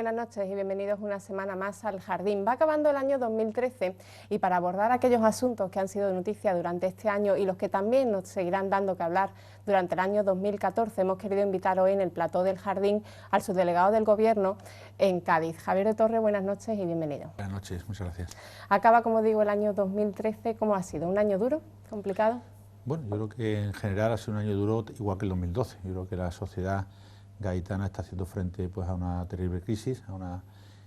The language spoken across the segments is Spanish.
buenas noches y bienvenidos una semana más al Jardín. Va acabando el año 2013 y para abordar aquellos asuntos que han sido de noticia durante este año y los que también nos seguirán dando que hablar durante el año 2014, hemos querido invitar hoy en el plató del Jardín al subdelegado del Gobierno en Cádiz. Javier de Torre, buenas noches y bienvenido. Buenas noches, muchas gracias. Acaba, como digo, el año 2013. ¿Cómo ha sido? ¿Un año duro, complicado? Bueno, yo creo que en general ha sido un año duro igual que el 2012. Yo creo que la sociedad gaditana está haciendo frente pues, a una terrible crisis, a una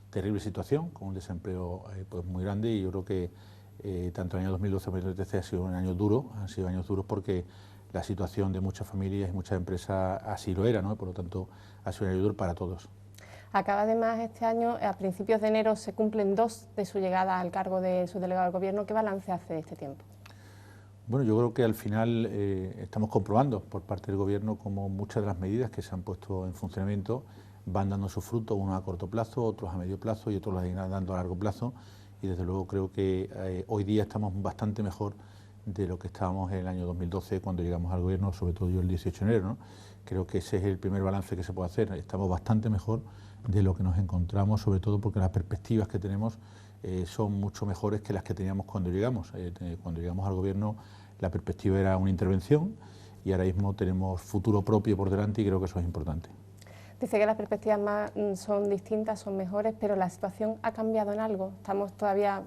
terrible situación, con un desempleo pues, muy grande, y yo creo que tanto el año 2012 como el 2013 ha sido un año duro, han sido años duros porque la situación de muchas familias y muchas empresas así lo era, ¿no? Por lo tanto, ha sido un año duro para todos. Acaba además este año, a principios de enero, se cumplen 2 de su llegada al cargo de subdelegado del Gobierno. ¿Qué balance hace de este tiempo? Bueno, yo creo que al final estamos comprobando por parte del Gobierno cómo muchas de las medidas que se han puesto en funcionamiento van dando sus frutos, unos a corto plazo, otros a medio plazo y otros las irán dando a largo plazo, y desde luego creo que hoy día estamos bastante mejor de lo que estábamos en el año 2012 cuando llegamos al Gobierno, sobre todo yo el 18 de enero, ¿no? Creo que ese es el primer balance que se puede hacer, estamos bastante mejor de lo que nos encontramos, sobre todo porque las perspectivas que tenemos son mucho mejores que las que teníamos cuando llegamos. Cuando llegamos al Gobierno la perspectiva era una intervención y ahora mismo tenemos futuro propio por delante y creo que eso es importante. Dice que las perspectivas son distintas, son mejores, pero la situación ha cambiado en algo. Estamos todavía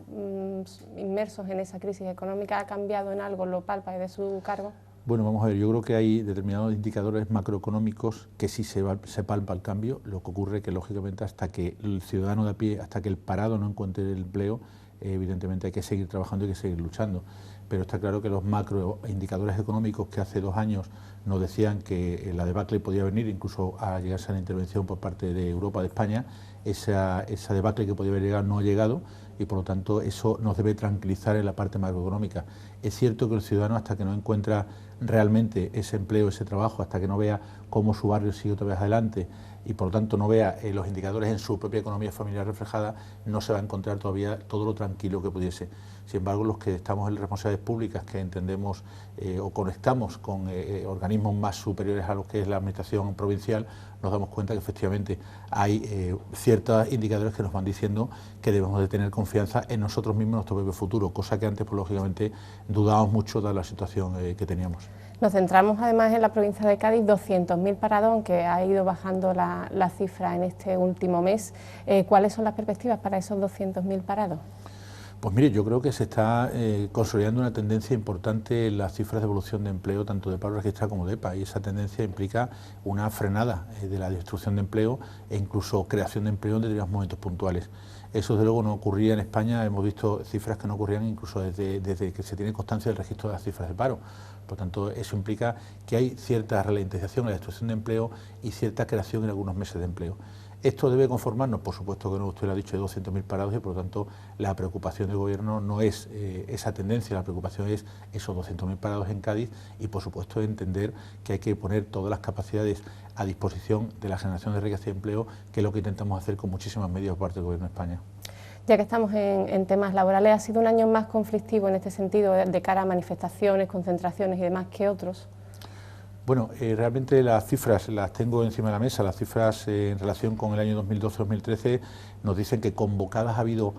inmersos en esa crisis económica. ¿Ha cambiado en algo? ¿Lo palpa desde su cargo? Bueno, vamos a ver, yo creo que hay determinados indicadores macroeconómicos que sí se palpa el cambio. Lo que ocurre que, lógicamente, hasta que el ciudadano de a pie, hasta que el parado no encuentre el empleo, evidentemente hay que seguir trabajando y hay que seguir luchando. Pero está claro que los macroindicadores económicos que hace 2 años nos decían que la debacle podía venir, incluso a llegarse a la intervención por parte de Europa, de España, esa debacle que podía haber llegado no ha llegado, y por lo tanto eso nos debe tranquilizar en la parte macroeconómica. Es cierto que el ciudadano, hasta que no encuentra realmente ese empleo, ese trabajo, hasta que no vea cómo su barrio sigue otra vez adelante y por lo tanto no vea los indicadores en su propia economía familiar reflejada, no se va a encontrar todavía todo lo tranquilo que pudiese. Sin embargo, los que estamos en responsabilidades públicas, que entendemos o conectamos con organismos más superiores a lo que es la administración provincial, nos damos cuenta que efectivamente hay ciertos indicadores que nos van diciendo que debemos de tener confianza en nosotros mismos, en nuestro propio futuro, cosa que antes, pues, lógicamente, dudábamos mucho de la situación que teníamos. Nos centramos además en la provincia de Cádiz, 200.000 parados, aunque ha ido bajando la cifra en este último mes. ¿Cuáles son las perspectivas para esos 200.000 parados? Pues mire, yo creo que se está consolidando una tendencia importante en las cifras de evolución de empleo, tanto de paro registrado como de EPA, y esa tendencia implica una frenada de la destrucción de empleo e incluso creación de empleo en determinados momentos puntuales. Eso desde luego no ocurría en España, hemos visto cifras que no ocurrían incluso desde que se tiene constancia del registro de las cifras de paro. Por tanto, eso implica que hay cierta ralentización en la destrucción de empleo y cierta creación en algunos meses de empleo. Esto debe conformarnos, por supuesto que no, usted lo ha dicho, de 200.000 parados, y por lo tanto la preocupación del Gobierno no es esa tendencia, la preocupación es esos 200.000 parados en Cádiz y por supuesto entender que hay que poner todas las capacidades a disposición de la generación de riqueza y empleo, que es lo que intentamos hacer con muchísimas medidas por parte del Gobierno de España. Ya que estamos en temas laborales, ¿ha sido un año más conflictivo en este sentido de cara a manifestaciones, concentraciones y demás que otros? Bueno, realmente las cifras las tengo encima de la mesa. Las cifras en relación con el año 2012-2013 nos dicen que convocadas ha habido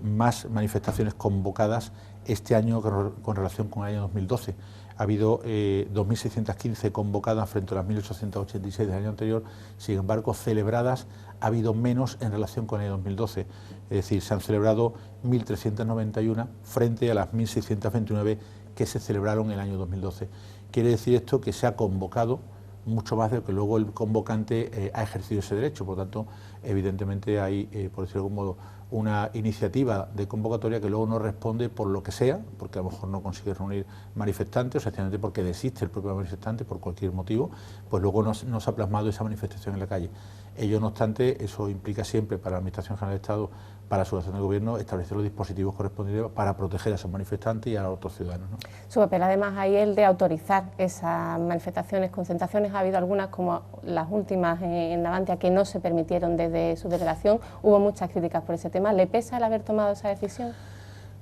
más manifestaciones convocadas este año con relación con el año 2012. Ha habido 2.615 convocadas frente a las 1.886 del año anterior, sin embargo, celebradas ha habido menos en relación con el año 2012. Es decir, se han celebrado 1.391 frente a las 1.629 que se celebraron en el año 2012. Quiere decir esto que se ha convocado mucho más de lo que luego el convocante ha ejercido ese derecho. Por lo tanto, evidentemente hay, por decirlo de algún modo, una iniciativa de convocatoria que luego no responde por lo que sea, porque a lo mejor no consigue reunir manifestantes, o sencillamente porque desiste el propio manifestante por cualquier motivo, pues luego no se ha plasmado esa manifestación en la calle. Ello, no obstante, eso implica siempre para la Administración General del Estado, para su acción de gobierno, establecer los dispositivos correspondientes para proteger a esos manifestantes y a los otros ciudadanos, ¿no? Su papel además ahí el de autorizar esas manifestaciones, concentraciones. Ha habido algunas, como las últimas en Navantia, que no se permitieron desde su delegación. Hubo muchas críticas por ese tema. ¿Le pesa el haber tomado esa decisión?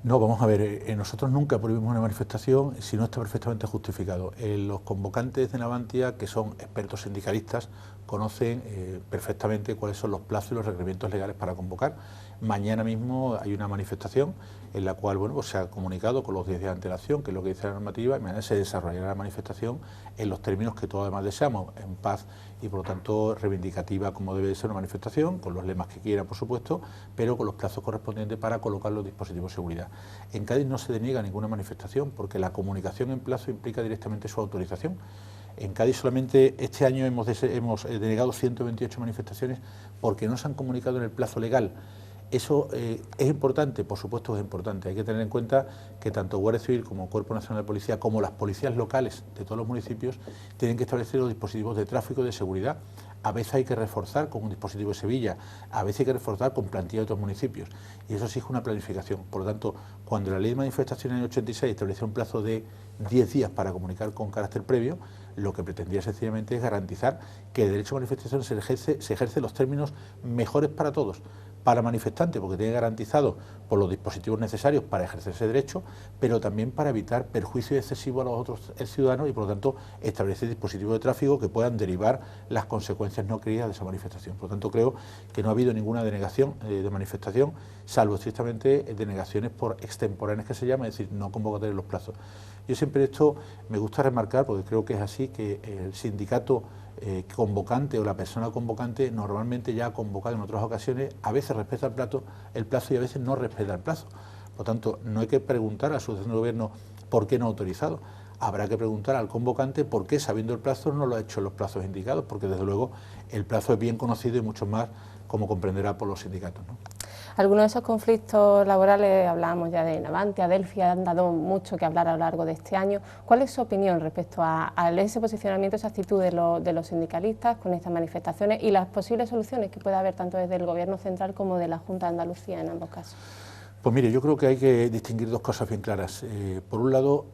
No, vamos a ver, nosotros nunca prohibimos una manifestación si no está perfectamente justificado. Los convocantes de Navantia, que son expertos sindicalistas, conocen perfectamente cuáles son los plazos y los requerimientos legales para convocar. Mañana mismo hay una manifestación en la cual bueno, pues se ha comunicado con los 10 días de antelación, que es lo que dice la normativa, y mañana se desarrollará la manifestación en los términos que todos además deseamos, en paz y por lo tanto reivindicativa como debe de ser una manifestación, con los lemas que quiera por supuesto, pero con los plazos correspondientes para colocar los dispositivos de seguridad. En Cádiz no se deniega ninguna manifestación porque la comunicación en plazo implica directamente su autorización. En Cádiz solamente este año hemos denegado 128 manifestaciones porque no se han comunicado en el plazo legal. Eso es importante, por supuesto es importante. Hay que tener en cuenta que tanto Guardia Civil como Cuerpo Nacional de Policía, como las policías locales de todos los municipios, tienen que establecer los dispositivos de tráfico y de seguridad. A veces hay que reforzar con un dispositivo de Sevilla, a veces hay que reforzar con plantilla de otros municipios. Y eso exige una planificación. Por lo tanto, cuando la Ley de Manifestaciones en el 86 estableció un plazo de 10 días para comunicar con carácter previo, lo que pretendía sencillamente es garantizar que el derecho a manifestación se ejerce en los términos mejores para todos. Para manifestante, porque tiene garantizado por los dispositivos necesarios para ejercer ese derecho, pero también para evitar perjuicio excesivo a los otros ciudadanos y por lo tanto establecer dispositivos de tráfico que puedan derivar las consecuencias no queridas de esa manifestación. Por lo tanto creo que no ha habido ninguna denegación de manifestación, salvo estrictamente denegaciones por extemporáneas que se llama, es decir, no convocatorias en los plazos. Yo siempre esto me gusta remarcar, porque creo que es así, que el sindicato convocante o la persona convocante normalmente ya ha convocado en otras ocasiones, a veces respeta el plazo y a veces no respeta el plazo. Por lo tanto, no hay que preguntar a la Asociación de Gobierno por qué no ha autorizado. Habrá que preguntar al convocante por qué, sabiendo el plazo, no lo ha hecho en los plazos indicados, porque desde luego el plazo es bien conocido y mucho más, como comprenderá, por los sindicatos, ¿no? Algunos de esos conflictos laborales, hablábamos ya de Navantia, Delphi, han dado mucho que hablar a lo largo de este año. ¿Cuál es su opinión respecto a ese posicionamiento, esa actitud de los sindicalistas con estas manifestaciones y las posibles soluciones que puede haber tanto desde el Gobierno central como de la Junta de Andalucía en ambos casos? Pues mire, yo creo que hay que distinguir dos cosas bien claras. Por un lado,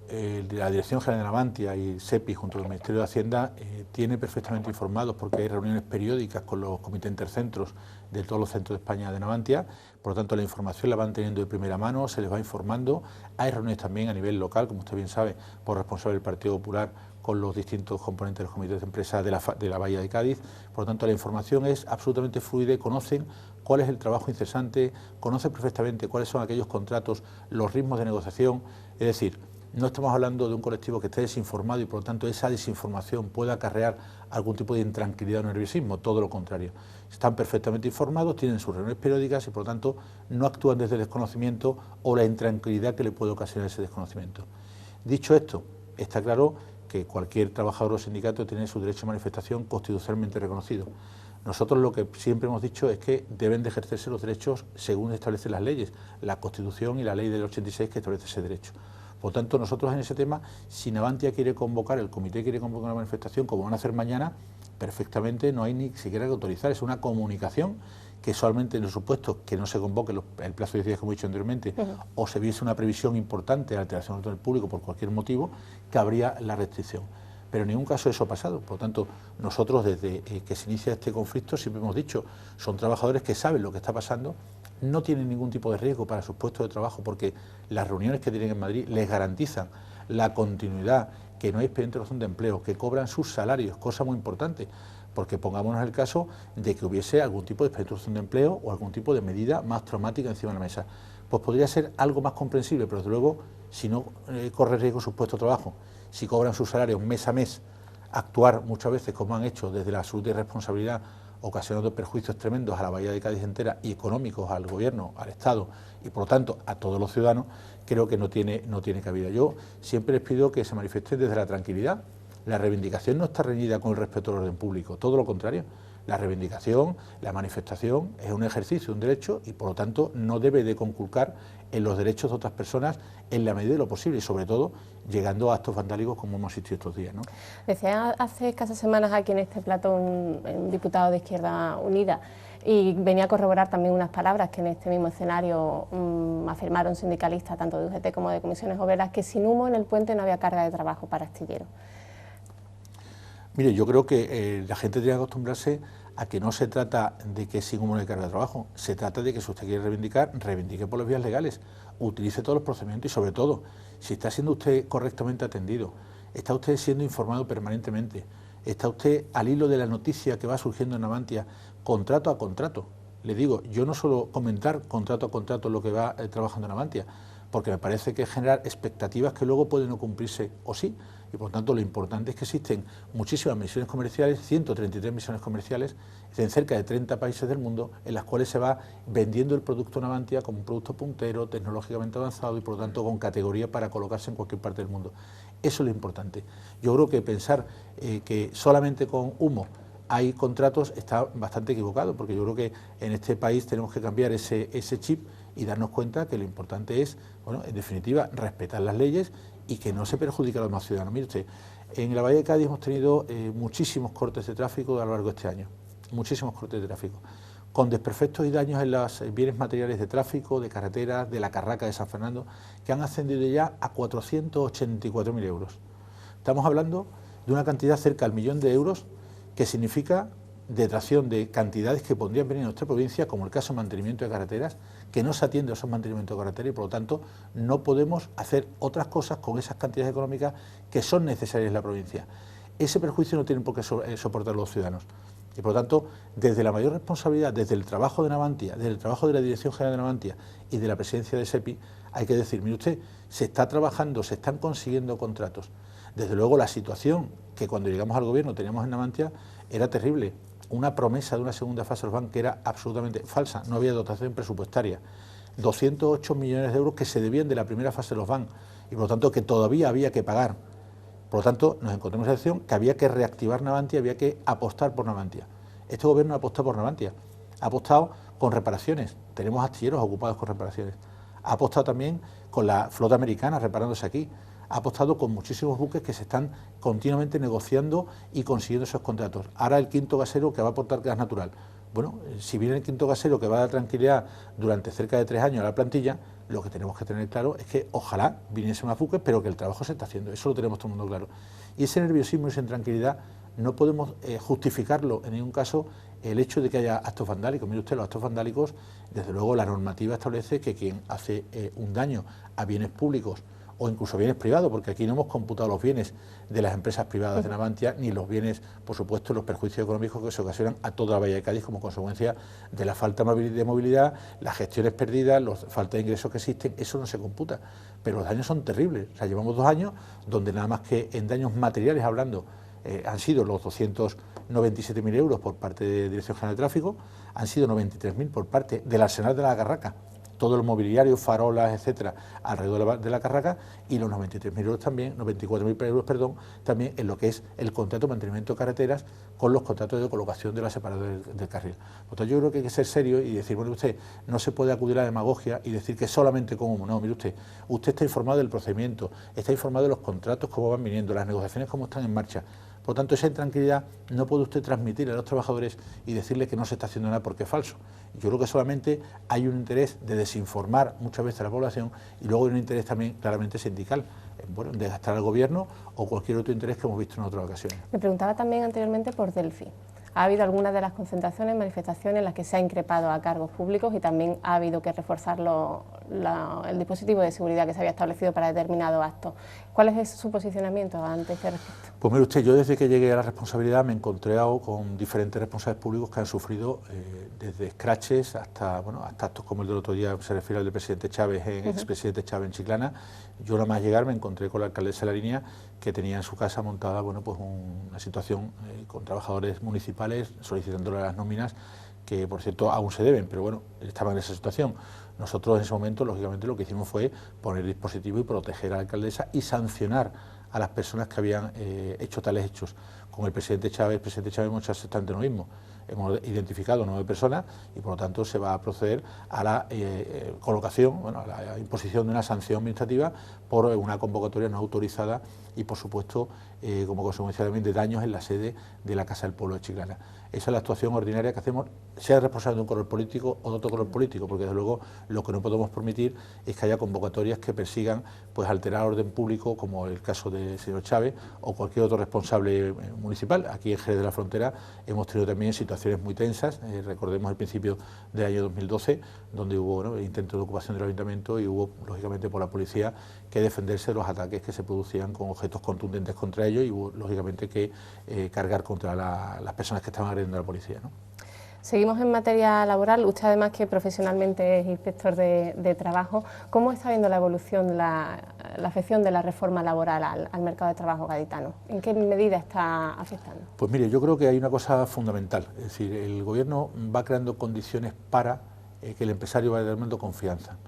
la Dirección General de Navantia y SEPI, junto al Ministerio de Hacienda, tiene perfectamente informados, porque hay reuniones periódicas con los comités intercentros de todos los centros de España de Navantia. Por lo tanto, la información la van teniendo de primera mano, se les va informando. Hay reuniones también a nivel local, como usted bien sabe, por responsable del Partido Popular, con los distintos componentes de los comités de empresa de la Bahía de Cádiz. Por lo tanto, la información es absolutamente fluida y conocen cuál es el trabajo incesante, conocen perfectamente cuáles son aquellos contratos, los ritmos de negociación. Es decir, no estamos hablando de un colectivo que esté desinformado y por lo tanto esa desinformación pueda acarrear algún tipo de intranquilidad o nerviosismo, todo lo contrario. Están perfectamente informados, tienen sus reuniones periódicas y por lo tanto no actúan desde el desconocimiento o la intranquilidad que le puede ocasionar ese desconocimiento. Dicho esto, está claro que cualquier trabajador o sindicato tiene su derecho a manifestación constitucionalmente reconocido. Nosotros lo que siempre hemos dicho es que deben de ejercerse los derechos según establecen las leyes, la Constitución y la ley del 86 que establece ese derecho. Por tanto, nosotros en ese tema, si Navantia quiere convocar, el comité quiere convocar una manifestación, como van a hacer mañana, perfectamente no hay ni siquiera que autorizar, es una comunicación que solamente en los supuestos que no se convoque el plazo de 10 días, como he dicho anteriormente, o se viese una previsión importante de alteración del orden público por cualquier motivo, que habría la restricción. Pero en ningún caso eso ha pasado. Por lo tanto, nosotros desde que se inicia este conflicto siempre hemos dicho, son trabajadores que saben lo que está pasando, no tienen ningún tipo de riesgo para sus puestos de trabajo porque las reuniones que tienen en Madrid les garantizan la continuidad, que no hay expediente de razón de empleo, que cobran sus salarios, cosa muy importante, porque pongámonos el caso de que hubiese algún tipo de expediente de razón de empleo o algún tipo de medida más traumática encima de la mesa. Pues podría ser algo más comprensible, pero desde luego, si no corre riesgo sus puestos de trabajo, si cobran sus salarios mes a mes, actuar muchas veces como han hecho desde la absoluta irresponsabilidad, ocasionando perjuicios tremendos a la Bahía de Cádiz entera y económicos al Gobierno, al Estado y por lo tanto a todos los ciudadanos, creo que no tiene cabida. Yo siempre les pido que se manifiesten desde la tranquilidad. La reivindicación no está reñida con el respeto al orden público, todo lo contrario. La reivindicación, la manifestación es un ejercicio, un derecho y por lo tanto no debe de conculcar en los derechos de otras personas en la medida de lo posible y sobre todo llegando a actos vandálicos como hemos asistido estos días, ¿no? Decía hace escasas semanas aquí en este plató un diputado de Izquierda Unida y venía a corroborar también unas palabras que en este mismo escenario afirmaron sindicalistas tanto de UGT como de comisiones obreras, que sin humo en el puente no había carga de trabajo para astilleros. Mire, yo creo que la gente tiene que acostumbrarse a que no se trata de que sin humo no hay carga de trabajo, se trata de que si usted quiere reivindicar, reivindique por las vías legales, utilice todos los procedimientos y sobre todo, si está siendo usted correctamente atendido, está usted siendo informado permanentemente, está usted al hilo de la noticia que va surgiendo en Navantia, contrato a contrato. Le digo, yo no suelo comentar contrato a contrato lo que va trabajando en Navantia, porque me parece que es generar expectativas que luego pueden no cumplirse o sí, y por tanto lo importante es que existen muchísimas misiones comerciales, 133 misiones comerciales, en cerca de 30 países del mundo, en las cuales se va vendiendo el producto Navantia como un producto puntero, tecnológicamente avanzado y por lo tanto con categoría para colocarse en cualquier parte del mundo. Eso es lo importante. Yo creo que pensar que solamente con humo hay contratos está bastante equivocado, porque yo creo que en este país tenemos que cambiar ese chip y darnos cuenta que lo importante es, bueno, en definitiva, respetar las leyes y que no se perjudique a los demás ciudadanos. Mire usted, en la Bahía de Cádiz hemos tenido muchísimos cortes de tráfico a lo largo de este año, muchísimos cortes de tráfico, con desperfectos y daños en los bienes materiales de tráfico, de carreteras, de la Carraca de San Fernando, que han ascendido ya a 484.000 euros. Estamos hablando de una cantidad cerca al 1.000.000 de euros, que significa detracción de cantidades que podrían venir a nuestra provincia, como el caso de mantenimiento de carreteras, que no se atiende a esos mantenimientos de carreteras y por lo tanto no podemos hacer otras cosas con esas cantidades económicas que son necesarias en la provincia. Ese perjuicio no tienen por qué soportar los ciudadanos. Y por lo tanto, desde la mayor responsabilidad, desde el trabajo de Navantia, desde el trabajo de la Dirección General de Navantia y de la presidencia de SEPI, hay que decir, mire usted, se está trabajando, se están consiguiendo contratos. Desde luego la situación que cuando llegamos al gobierno teníamos en Navantia era terrible. Una promesa de una segunda fase de los bancos que era absolutamente falsa, no había dotación presupuestaria. 208 millones de euros que se debían de la primera fase de los bancos y por lo tanto que todavía había que pagar. Por lo tanto, nos encontramos en la situación que había que reactivar Navantia, había que apostar por Navantia. Este gobierno ha apostado por Navantia, ha apostado con reparaciones, tenemos astilleros ocupados con reparaciones, ha apostado también con la flota americana reparándose aquí, ha apostado con muchísimos buques que se están continuamente negociando y consiguiendo esos contratos. Ahora el quinto gasero que va a aportar gas natural. Bueno, si viene el quinto gasero que va a dar tranquilidad durante cerca de 3 años a la plantilla, lo que tenemos que tener claro es que ojalá viniesen más buques, pero que el trabajo se está haciendo, eso lo tenemos todo el mundo claro. Y ese nerviosismo y esa intranquilidad no podemos justificarlo en ningún caso el hecho de que haya actos vandálicos. Mire usted, los actos vandálicos, desde luego la normativa establece que quien hace un daño a bienes públicos o incluso bienes privados, porque aquí no hemos computado los bienes de las empresas privadas de Navantia, ni los bienes, por supuesto, los perjuicios económicos que se ocasionan a toda la Bahía de Cádiz como consecuencia de la falta de movilidad, las gestiones perdidas, la falta de ingresos que existen, eso no se computa. Pero los daños son terribles. O sea, llevamos 2 años donde nada más que en daños materiales hablando, han sido los 297.000 euros por parte de Dirección General de Tráfico, han sido 93.000 por parte del Arsenal de la Carraca, todo el mobiliario, farolas, etcétera, alrededor de la Carraca, y los 93.000 euros también, 94.000 euros, perdón, también en lo que es el contrato de mantenimiento de carreteras con los contratos de colocación de la separada del carril. Por tanto, yo creo que hay que ser serio y decir, bueno, usted no se puede acudir a la demagogia y decir que solamente con humo. No, mire usted está informado del procedimiento, está informado de los contratos, cómo van viniendo, las negociaciones, cómo están en marcha. Por lo tanto, esa intranquilidad no puede usted transmitir a los trabajadores y decirles que no se está haciendo nada porque es falso. Yo creo que solamente hay un interés de desinformar muchas veces a la población y luego hay un interés también claramente sindical, bueno, de gastar al gobierno o cualquier otro interés que hemos visto en otras ocasiones. Me preguntaba también anteriormente por Delphi. Ha habido algunas de las concentraciones, manifestaciones en las que se ha increpado a cargos públicos y también ha habido que reforzar el dispositivo de seguridad que se había establecido para determinados actos. ¿Cuál es su posicionamiento ante este respecto? Pues mire usted, yo desde que llegué a la responsabilidad me he encontrado con diferentes responsables públicos que han sufrido desde escraches hasta actos como el del otro día, se refiere al del presidente Chávez, expresidente Chávez en Chiclana. Yo nada más llegar me encontré con la alcaldesa de La Línea, que tenía en su casa montada pues una situación con trabajadores municipales solicitándole las nóminas que por cierto aún se deben, pero bueno, estaban en esa situación. Nosotros en ese momento, lógicamente, lo que hicimos fue poner dispositivo y proteger a la alcaldesa y sancionar a las personas que habían hecho tales hechos. Con el presidente Chávez hemos hecho exactamente lo mismo. Hemos identificado 9 personas y por lo tanto se va a proceder a la colocación, a la imposición de una sanción administrativa por una convocatoria no autorizada y por supuesto como consecuencia también de daños en la sede de la Casa del Pueblo de Chiclana. Esa es la actuación ordinaria que hacemos, sea responsable de un color político o de otro color político, porque desde luego lo que no podemos permitir es que haya convocatorias que persigan pues alterar el orden público, como el caso del señor Chávez o cualquier otro responsable municipal. Aquí en Jerez de la Frontera hemos tenido también situaciones situaciones muy tensas. Recordemos el principio del año 2012, donde hubo intento de ocupación del ayuntamiento y hubo, lógicamente, por la policía que defenderse de los ataques que se producían con objetos contundentes contra ellos y hubo, lógicamente, que cargar contra las personas que estaban agrediendo a la policía, ¿no? Seguimos en materia laboral. Usted, además, que profesionalmente es inspector de trabajo, ¿cómo está viendo la evolución, la afección de la reforma laboral al mercado de trabajo gaditano? ¿En qué medida está afectando? Pues mire, yo creo que hay una cosa fundamental, es decir, el Gobierno va creando condiciones para que el empresario vaya dando confianza.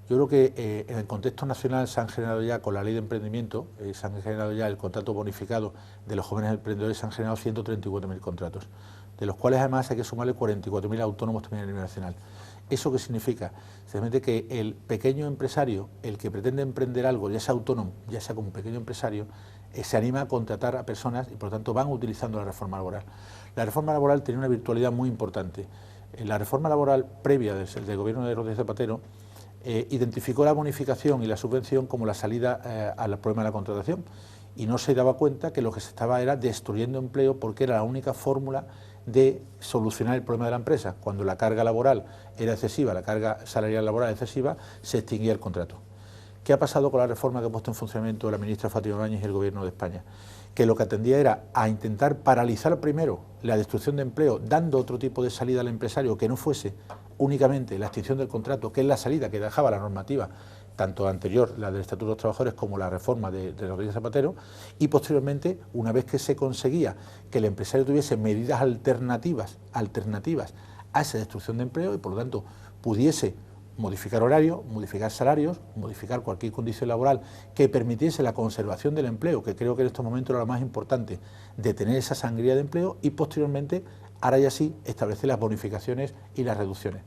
Yo creo que en el contexto nacional se han generado ya, con la ley de emprendimiento, se han generado ya el contrato bonificado de los jóvenes emprendedores, se han generado 134.000 contratos, de los cuales además hay que sumarle 44.000 autónomos también a nivel nacional. ¿Eso qué significa? Simplemente que el pequeño empresario, el que pretende emprender algo, ya sea autónomo, ya sea como pequeño empresario, se anima a contratar a personas y por lo tanto van utilizando la reforma laboral. La reforma laboral tiene una virtualidad muy importante. La reforma laboral previa del gobierno de Rodríguez Zapatero identificó la bonificación y la subvención como la salida al problema de la contratación y no se daba cuenta que lo que se estaba era destruyendo empleo porque era la única fórmula de solucionar el problema de la empresa. Cuando la carga laboral era excesiva, la carga salarial laboral excesiva, se extinguía el contrato. ¿Qué ha pasado con la reforma que ha puesto en funcionamiento la ministra Fátima Báñez y el Gobierno de España? Que lo que atendía era a intentar paralizar primero la destrucción de empleo, dando otro tipo de salida al empresario que no fuese únicamente la extinción del contrato, que es la salida que dejaba la normativa, tanto anterior, la del Estatuto de los Trabajadores, como la reforma de Rodríguez Zapatero, y posteriormente, una vez que se conseguía que el empresario tuviese medidas alternativas a esa destrucción de empleo y por lo tanto pudiese modificar horarios, modificar salarios, modificar cualquier condición laboral que permitiese la conservación del empleo, que creo que en estos momentos era lo más importante, de tener esa sangría de empleo y posteriormente, ahora ya sí, establecer las bonificaciones y las reducciones.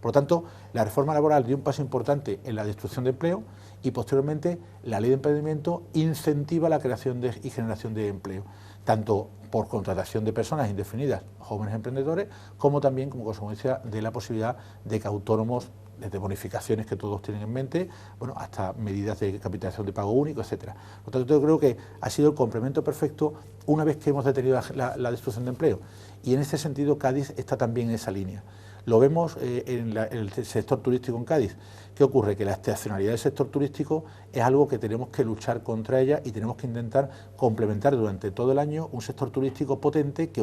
Por lo tanto, la reforma laboral dio un paso importante en la destrucción de empleo y posteriormente la ley de emprendimiento incentiva la creación y generación de empleo, tanto por contratación de personas indefinidas, jóvenes emprendedores, como también como consecuencia de la posibilidad de que autónomos, desde bonificaciones que todos tienen en mente, bueno, hasta medidas de capitalización de pago único, etcétera. Por lo tanto, yo creo que ha sido el complemento perfecto una vez que hemos detenido la destrucción de empleo. Y en este sentido, Cádiz está también en esa línea. Lo vemos en el sector turístico en Cádiz. ¿Qué ocurre? Que la estacionalidad del sector turístico es algo que tenemos que luchar contra ella y tenemos que intentar complementar durante todo el año un sector turístico potente que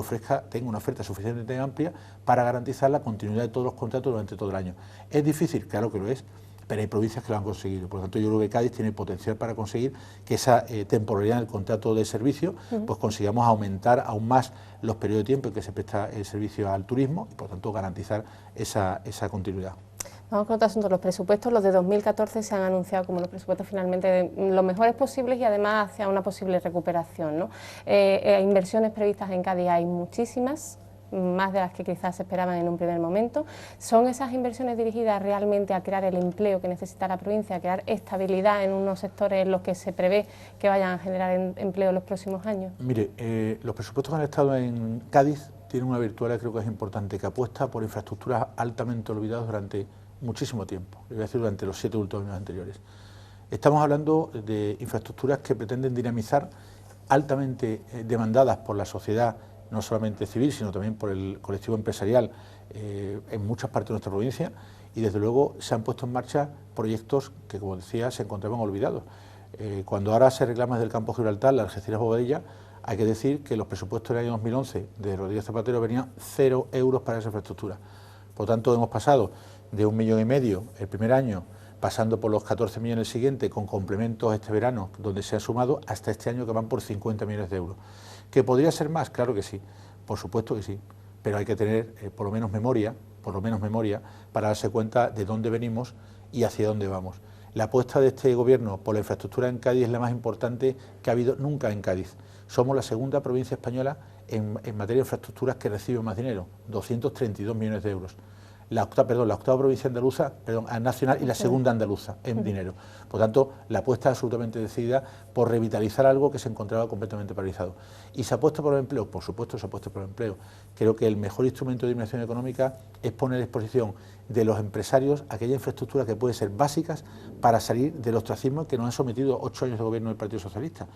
tenga una oferta suficientemente amplia para garantizar la continuidad de todos los contratos durante todo el año. ¿Es difícil? Claro que lo es, pero hay provincias que lo han conseguido. Por lo tanto, yo creo que Cádiz tiene potencial para conseguir que esa temporalidad en el contrato de servicio, pues consigamos aumentar aún más los periodos de tiempo en que se presta el servicio al turismo y, por tanto, garantizar esa continuidad. Vamos con otro asunto. Los presupuestos, los de 2014, se han anunciado como los presupuestos finalmente los mejores posibles y además hacia una posible recuperación, ¿no? Inversiones previstas en Cádiz hay muchísimas, más de las que quizás se esperaban en un primer momento. ¿Son esas inversiones dirigidas realmente a crear el empleo que necesita la provincia, a crear estabilidad en unos sectores en los que se prevé que vayan a generar empleo en los próximos años? Mire, los presupuestos que han estado en Cádiz tienen una virtualidad, creo que es importante, que apuesta por infraestructuras altamente olvidadas durante muchísimo tiempo, le voy a decir durante los 7 últimos años anteriores. Estamos hablando de infraestructuras que pretenden dinamizar, altamente demandadas por la sociedad, no solamente civil, sino también por el colectivo empresarial en muchas partes de nuestra provincia, y desde luego se han puesto en marcha proyectos que, como decía, se encontraban olvidados. Cuando ahora se reclama desde el campo Gibraltar la Algeciras Bobadilla, hay que decir que los presupuestos del año 2011 de Rodríguez Zapatero venían 0 euros para esa infraestructura. Por lo tanto, hemos pasado de 1,5 millones el primer año, pasando por los 14 millones siguientes, con complementos este verano, donde se ha sumado, hasta este año que van por 50 millones de euros. ¿Que podría ser más? Claro que sí, por supuesto que sí, pero hay que tener por lo menos memoria, para darse cuenta de dónde venimos y hacia dónde vamos. La apuesta de este gobierno por la infraestructura en Cádiz es la más importante que ha habido nunca en Cádiz. Somos la segunda provincia española en materia de infraestructuras que recibe más dinero, 232 millones de euros. La octava provincia andaluza, nacional, y la segunda andaluza en dinero. Por tanto, la apuesta es absolutamente decidida por revitalizar algo que se encontraba completamente paralizado. ¿Y se apuesta por el empleo? Por supuesto, se apuesta por el empleo. Creo que el mejor instrumento de inversión económica es poner a disposición de los empresarios aquella infraestructura que puede ser básicas para salir del ostracismo que nos han sometido 8 años de gobierno del Partido Socialista.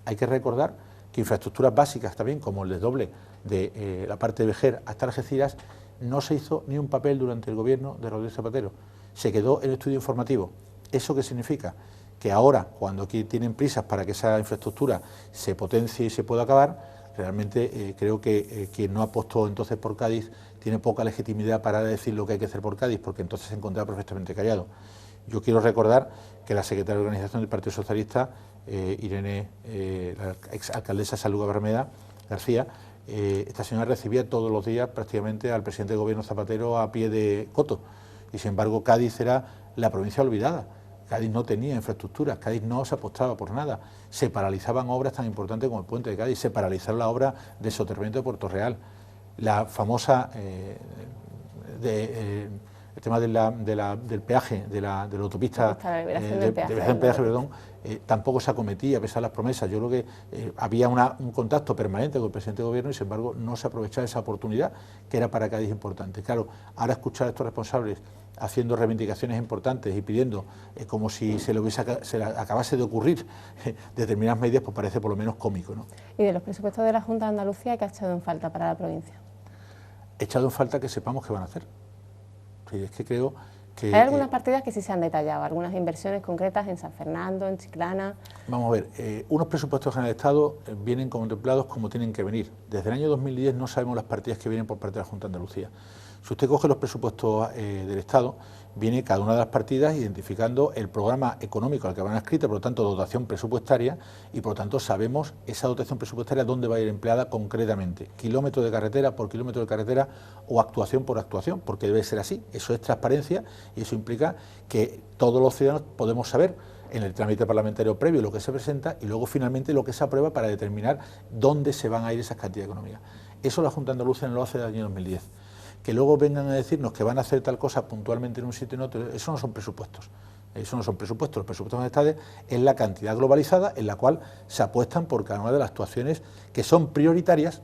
Hay que recordar que infraestructuras básicas también, como el desdoble de la parte de Vejer hasta Algeciras, no se hizo ni un papel durante el gobierno de Rodríguez Zapatero. Se quedó en estudio informativo. ¿Eso qué significa? Que ahora, cuando aquí tienen prisas para que esa infraestructura se potencie y se pueda acabar, realmente creo que quien no apostó entonces por Cádiz tiene poca legitimidad para decir lo que hay que hacer por Cádiz, porque entonces se encontraba perfectamente callado. Yo quiero recordar que la secretaria de Organización del Partido Socialista, Irene, la exalcaldesa de Sanlúcar Barrameda García, esta señora recibía todos los días prácticamente al presidente del gobierno Zapatero a pie de coto, y sin embargo Cádiz era la provincia olvidada. Cádiz no tenía infraestructuras, Cádiz no se apostaba por nada, se paralizaban obras tan importantes como el puente de Cádiz, se paralizaron la obra de soterramiento de Puerto Real, la famosa el tema del peaje, de la autopista, de peaje, perdón, tampoco se acometía a pesar de las promesas. Yo creo que había un contacto permanente con el presidente del gobierno y sin embargo no se aprovechaba esa oportunidad que era para Cádiz importante. Claro, ahora escuchar a estos responsables haciendo reivindicaciones importantes y pidiendo como si se le acabase de ocurrir determinadas medidas, pues parece por lo menos cómico, ¿no? ¿Y de los presupuestos de la Junta de Andalucía qué ha echado en falta para la provincia? He echado en falta que sepamos qué van a hacer. Sí, es que creo que... Hay algunas partidas que sí se han detallado, algunas inversiones concretas en San Fernando, en Chiclana. Vamos a ver, unos presupuestos generales de Estado vienen contemplados como tienen que venir. Desde el año 2010 no sabemos las partidas que vienen por parte de la Junta de Andalucía. Si usted coge los presupuestos del Estado, viene cada una de las partidas identificando el programa económico al que van adscritas, por lo tanto dotación presupuestaria, y por lo tanto sabemos esa dotación presupuestaria dónde va a ir empleada concretamente, kilómetro de carretera por kilómetro de carretera o actuación por actuación, porque debe ser así. Eso es transparencia y eso implica que todos los ciudadanos podemos saber en el trámite parlamentario previo lo que se presenta y luego finalmente lo que se aprueba para determinar dónde se van a ir esas cantidades económicas. Eso la Junta de Andalucía no lo hace desde el año 2010. Que luego vengan a decirnos que van a hacer tal cosa puntualmente en un sitio y en otro, eso no son presupuestos. Eso no son presupuestos. Los presupuestos generales es la cantidad globalizada en la cual se apuestan por cada una de las actuaciones que son prioritarias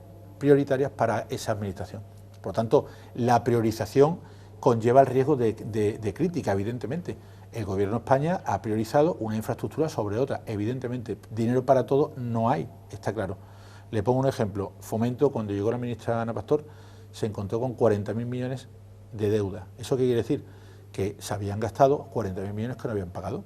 para esa administración. Por lo tanto, la priorización conlleva el riesgo de crítica, evidentemente. El Gobierno de España ha priorizado una infraestructura sobre otra. Evidentemente, dinero para todo no hay, está claro. Le pongo un ejemplo. Fomento, cuando llegó la ministra Ana Pastor, se encontró con 40.000 millones de deuda. ¿Eso qué quiere decir? Que se habían gastado 40.000 millones que no habían pagado.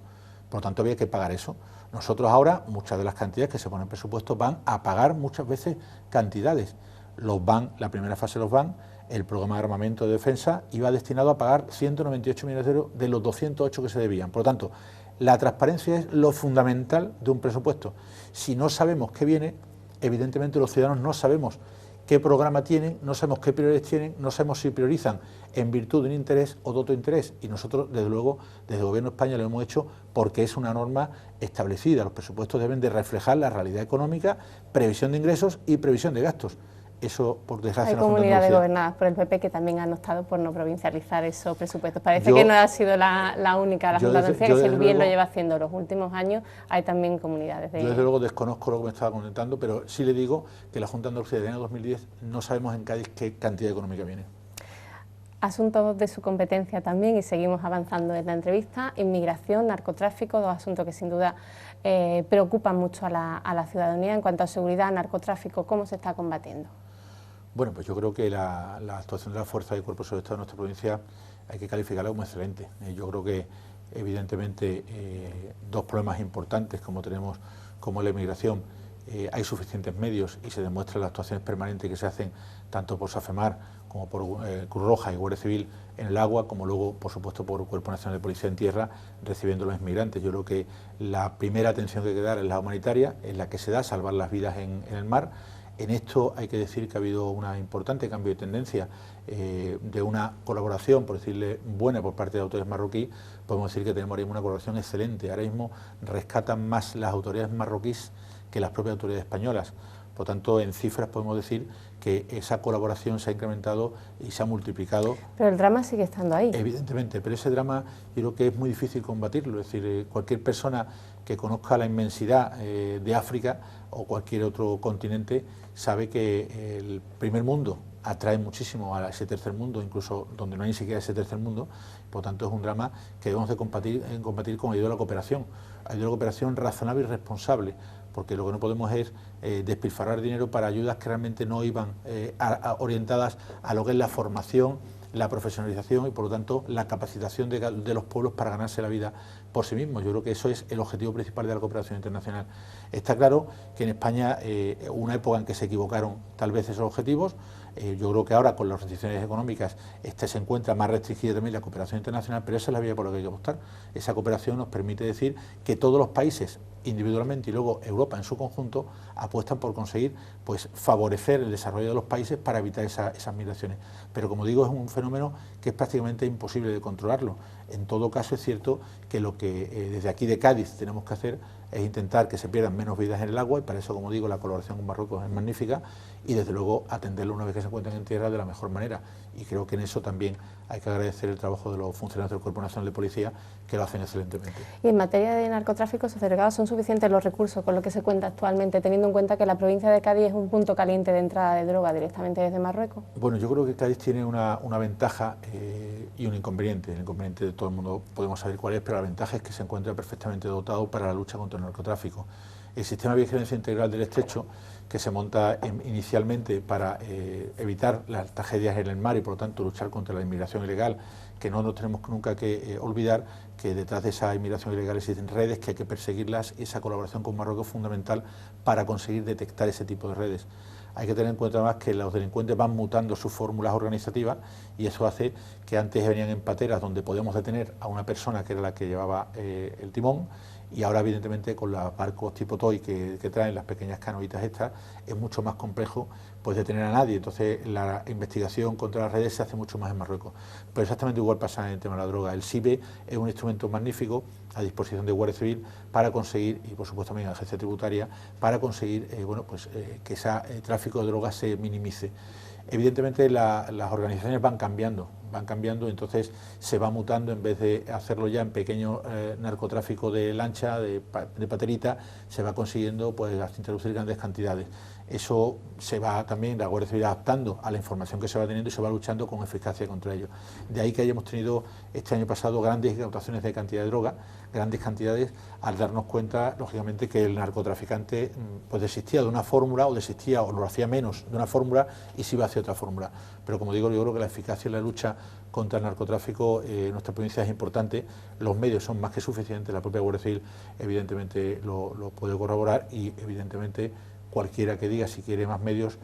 Por lo tanto, había que pagar eso. Nosotros ahora, muchas de las cantidades que se ponen en presupuesto van a pagar muchas veces cantidades. La primera fase los van, el programa de armamento de defensa iba destinado a pagar 198 millones de euros de los 208 que se debían. Por lo tanto, la transparencia es lo fundamental de un presupuesto. Si no sabemos qué viene, evidentemente los ciudadanos no sabemos qué programa tienen, no sabemos qué prioridades tienen, no sabemos si priorizan en virtud de un interés o de otro interés. Y nosotros, desde luego, desde el Gobierno de España lo hemos hecho porque es una norma establecida. Los presupuestos deben de reflejar la realidad económica, previsión de ingresos y previsión de gastos. Eso, por desgracia, hay comunidades gobernadas por el PP que también han optado por no provincializar esos presupuestos. Parece que no ha sido la única la Junta de Andalucía, que si bien lo lleva haciendo los últimos años, hay también comunidades de... Yo desde luego desconozco lo que me estaba comentando, pero sí le digo que la Junta de Andalucía del año 2010 no sabemos en Cádiz qué cantidad económica viene. Asuntos de su competencia también, y seguimos avanzando en la entrevista: inmigración, narcotráfico, dos asuntos que sin duda preocupan mucho a la ciudadanía. En cuanto a seguridad, narcotráfico, ¿cómo se está combatiendo? Bueno, pues yo creo que la actuación de la Fuerza y Cuerpos de Estado de nuestra provincia hay que calificarla como excelente. Yo creo que, evidentemente, dos problemas importantes como tenemos, como la inmigración, hay suficientes medios y se demuestran las actuaciones permanentes que se hacen tanto por SAFEMAR como por Cruz Roja y Guardia Civil en el agua, como luego, por supuesto, por el Cuerpo Nacional de Policía en tierra, recibiendo a los inmigrantes. Yo creo que la primera atención que hay que dar es la humanitaria, es la que se da, salvar las vidas en el mar. En esto hay que decir que ha habido un importante cambio de tendencia, de una colaboración, por decirle, buena por parte de autoridades marroquíes. Podemos decir que tenemos ahora mismo una colaboración excelente. Ahora mismo rescatan más las autoridades marroquíes que las propias autoridades españolas. Por tanto, en cifras podemos decir que esa colaboración se ha incrementado y se ha multiplicado. Pero el drama sigue estando ahí. Evidentemente, pero ese drama yo creo que es muy difícil combatirlo. Es decir, cualquier persona que conozca la inmensidad de África o cualquier otro continente sabe que el primer mundo atrae muchísimo a ese tercer mundo, incluso donde no hay ni siquiera ese tercer mundo. Por lo tanto, es un drama que debemos de combatir con ayuda a la cooperación razonable y responsable, porque lo que no podemos es despilfarrar dinero para ayudas que realmente no iban orientadas a lo que es la formación, la profesionalización y, por lo tanto, la capacitación de los pueblos para ganarse la vida por sí mismos. Yo creo que eso es el objetivo principal de la cooperación internacional. Está claro que en España hubo una época en que se equivocaron tal vez esos objetivos. Yo creo que ahora, con las restricciones económicas, se encuentra más restringida también la cooperación internacional, pero esa es la vía por la que hay que apostar. Esa cooperación nos permite decir que todos los países, individualmente, y luego Europa en su conjunto, apuestan por conseguir favorecer el desarrollo de los países para evitar esas migraciones. Pero, como digo, es un fenómeno que es prácticamente imposible de controlarlo. En todo caso, es cierto que lo que desde aquí de Cádiz tenemos que hacer es intentar que se pierdan menos vidas en el agua, y para eso, como digo, la colaboración con Marruecos es magnífica, y desde luego atenderlo una vez que se encuentren en tierra de la mejor manera. Y creo que en eso también hay que agradecer el trabajo de los funcionarios del Cuerpo Nacional de Policía, que lo hacen excelentemente. Y en materia de narcotráfico, subdelegado, ¿son suficientes los recursos con los que se cuenta actualmente, teniendo en cuenta que la provincia de Cádiz es un punto caliente de entrada de droga directamente desde Marruecos? Bueno, yo creo que Cádiz tiene una ventaja y un inconveniente. El inconveniente de todo el mundo podemos saber cuál es, pero la ventaja es que se encuentra perfectamente dotado para la lucha contra el narcotráfico. El sistema de vigilancia integral del Estrecho, que se monta inicialmente para evitar las tragedias en el mar y, por lo tanto, luchar contra la inmigración ilegal, que no nos tenemos nunca que olvidar que detrás de esa inmigración ilegal existen redes que hay que perseguirlas, y esa colaboración con Marruecos es fundamental para conseguir detectar ese tipo de redes. Hay que tener en cuenta además que los delincuentes van mutando sus fórmulas organizativas, y eso hace que antes venían en pateras donde podíamos detener a una persona que era la que llevaba el timón, y ahora, evidentemente, con los barcos tipo TOY que traen las pequeñas canoitas estas, es mucho más complejo detener a nadie. Entonces, la investigación contra las redes se hace mucho más en Marruecos. Pero exactamente igual pasa en el tema de la droga. El SIBE es un instrumento magnífico a disposición de Guardia Civil para conseguir, y por supuesto también a la agencia tributaria, para conseguir que ese tráfico de drogas se minimice. Evidentemente las organizaciones van cambiando, entonces se va mutando. En vez de hacerlo ya en pequeño narcotráfico de lancha, de paterita, se va consiguiendo introducir grandes cantidades. Eso se va también, la Guardia Civil, adaptando a la información que se va teniendo, y se va luchando con eficacia contra ello. De ahí que hayamos tenido este año pasado grandes incautaciones de cantidad de droga, grandes cantidades, al darnos cuenta, lógicamente, que el narcotraficante desistía de una fórmula, o lo hacía menos de una fórmula y se iba hacia otra fórmula. Pero, como digo, yo creo que la eficacia en la lucha contra el narcotráfico en nuestra provincia es importante. Los medios son más que suficientes, la propia Guardia Civil evidentemente lo puede corroborar, y evidentemente cualquiera que diga si quiere más medios,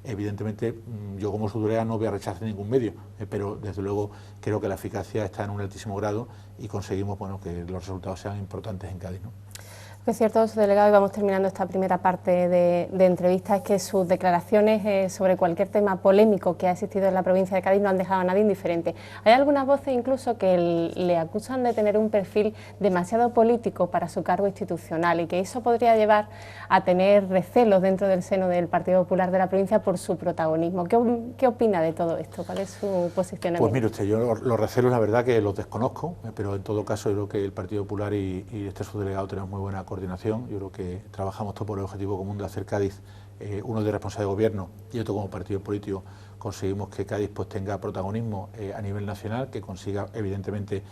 evidentemente yo como subdelegado no voy a rechazar ningún medio, pero desde luego creo que la eficacia está en un altísimo grado, y conseguimos que los resultados sean importantes en Cádiz, ¿no? Es cierto, subdelegado, y vamos terminando esta primera parte de entrevista, es que sus declaraciones sobre cualquier tema polémico que ha existido en la provincia de Cádiz no han dejado a nadie indiferente. Hay algunas voces incluso que le acusan de tener un perfil demasiado político para su cargo institucional, y que eso podría llevar a tener recelos dentro del seno del Partido Popular de la provincia por su protagonismo. ¿Qué opina de todo esto? ¿Cuál es su posicionamiento? Pues mire usted, yo los recelos, la verdad que los desconozco, pero en todo caso yo creo que el Partido Popular y este subdelegado tenemos muy buena coordinación. Yo creo que trabajamos todos por el objetivo común de hacer Cádiz, uno de responsable de gobierno y otro como partido político, conseguimos que Cádiz tenga protagonismo a nivel nacional, que consiga evidentemente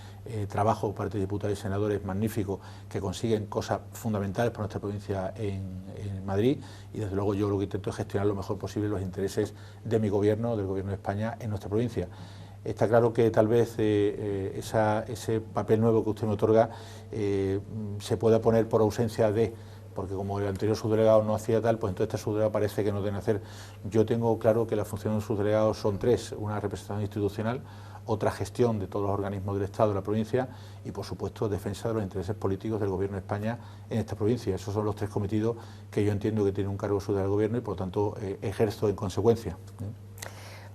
trabajo por parte de diputados y senadores magníficos, que consiguen cosas fundamentales para nuestra provincia en Madrid, y desde luego yo lo que intento es gestionar lo mejor posible los intereses de mi gobierno, del gobierno de España en nuestra provincia. Está claro que tal vez ese papel nuevo que usted me otorga se pueda poner por ausencia de, porque como el anterior subdelegado no hacía tal, pues entonces este subdelegado parece que no deben hacer. Yo tengo claro que las funciones de subdelegados son tres: una representación institucional, otra gestión de todos los organismos del Estado, de la provincia, y por supuesto defensa de los intereses políticos del Gobierno de España en esta provincia. Esos son los tres cometidos que yo entiendo que tiene un cargo subdelegado del Gobierno, y por lo tanto ejerzo en consecuencia.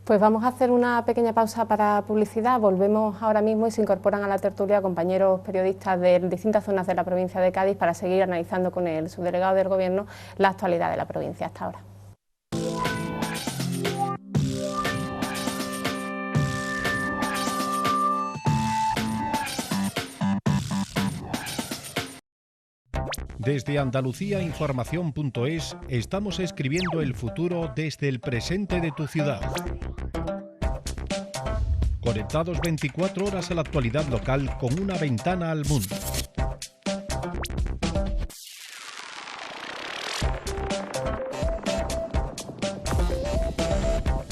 Pues vamos a hacer una pequeña pausa para publicidad, volvemos ahora mismo y se incorporan a la tertulia compañeros periodistas de distintas zonas de la provincia de Cádiz para seguir analizando con el subdelegado del Gobierno la actualidad de la provincia. Hasta ahora. Desde andaluciainformación.es estamos escribiendo el futuro desde el presente de tu ciudad. Conectados 24 horas a la actualidad local con una ventana al mundo.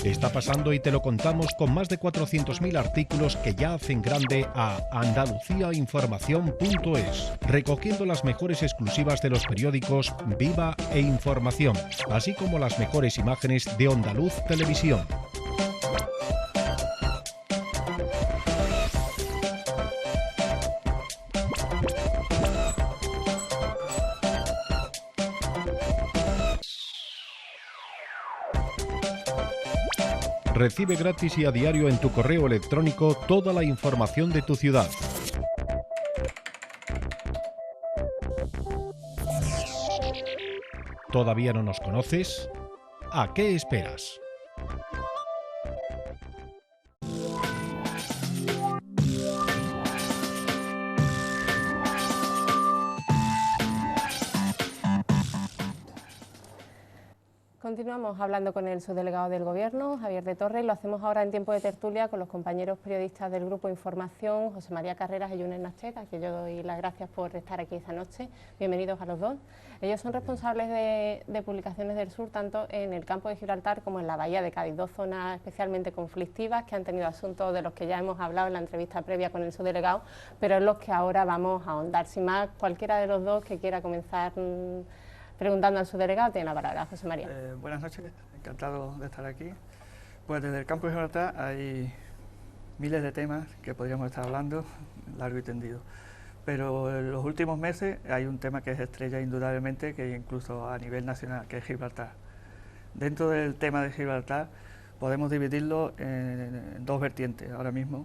Está pasando y te lo contamos con más de 400.000 artículos que ya hacen grande a andaluciainformación.es, recogiendo las mejores exclusivas de los periódicos Viva e Información, así como las mejores imágenes de Ondaluz Televisión. Recibe gratis y a diario en tu correo electrónico toda la información de tu ciudad. ¿Todavía no nos conoces? ¿A qué esperas? Continuamos hablando con el subdelegado del Gobierno, Javier de Torres, y lo hacemos ahora en tiempo de tertulia con los compañeros periodistas del Grupo Información, José María Carreras y Yunes Nachet, a quien yo doy las gracias por estar aquí esta noche. Bienvenidos a los dos. Ellos son responsables de Publicaciones del Sur, tanto en el campo de Gibraltar como en la Bahía de Cádiz, dos zonas especialmente conflictivas que han tenido asuntos de los que ya hemos hablado en la entrevista previa con el subdelegado, pero en los que ahora vamos a ahondar. Sin más, cualquiera de los dos que quiera comenzar preguntando al subdelegado tiene la palabra. José María. Buenas noches, encantado de estar aquí. Pues desde el campo de Gibraltar hay miles de temas que podríamos estar hablando largo y tendido, pero en los últimos meses hay un tema que es estrella indudablemente, que incluso a nivel nacional, que es Gibraltar. Dentro del tema de Gibraltar podemos dividirlo en dos vertientes ahora mismo,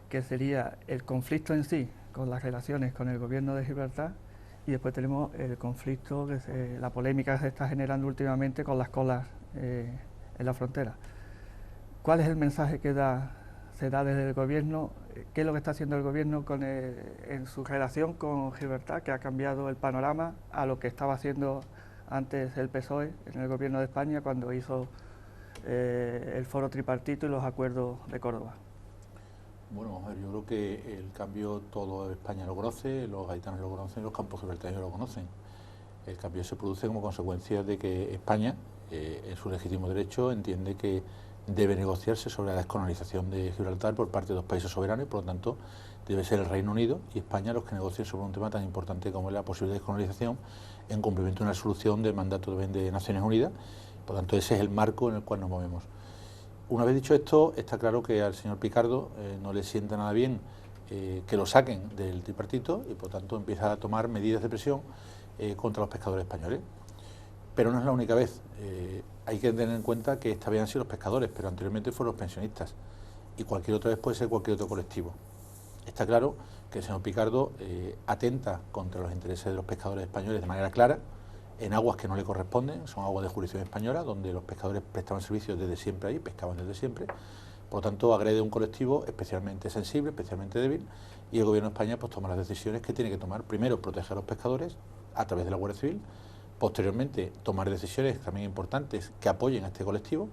que sería el conflicto en sí, con las relaciones con el gobierno de Gibraltar, y después tenemos el conflicto, la polémica que se está generando últimamente con las colas en la frontera. ¿Cuál es el mensaje que se da desde el gobierno? ¿Qué es lo que está haciendo el gobierno en su relación con Gibraltar, que ha cambiado el panorama a lo que estaba haciendo antes el PSOE en el gobierno de España cuando hizo el foro tripartito y los acuerdos de Córdoba? Bueno, yo creo que el cambio todo España lo conoce, los gaitanos lo conocen, los campos gibraltareños lo conocen. El cambio se produce como consecuencia de que España, en su legítimo derecho, entiende que debe negociarse sobre la descolonización de Gibraltar por parte de dos países soberanos y, por lo tanto, debe ser el Reino Unido y España los que negocien sobre un tema tan importante como es la posible descolonización en cumplimiento de una resolución del mandato de Naciones Unidas. Por lo tanto, ese es el marco en el cual nos movemos. Una vez dicho esto, está claro que al señor Picardo no le sienta nada bien que lo saquen del tripartito y por tanto empieza a tomar medidas de presión contra los pescadores españoles. Pero no es la única vez. Hay que tener en cuenta que esta vez han sido los pescadores, pero anteriormente fueron los pensionistas y cualquier otra vez puede ser cualquier otro colectivo. Está claro que el señor Picardo atenta contra los intereses de los pescadores españoles de manera clara, en aguas que no le corresponden, son aguas de jurisdicción española, donde los pescadores prestaban servicios desde siempre ahí, pescaban desde siempre, por lo tanto agrede a un colectivo especialmente sensible, especialmente débil, y el gobierno de España pues toma las decisiones que tiene que tomar. Primero, proteger a los pescadores a través de la Guardia Civil, posteriormente tomar decisiones también importantes que apoyen a este colectivo.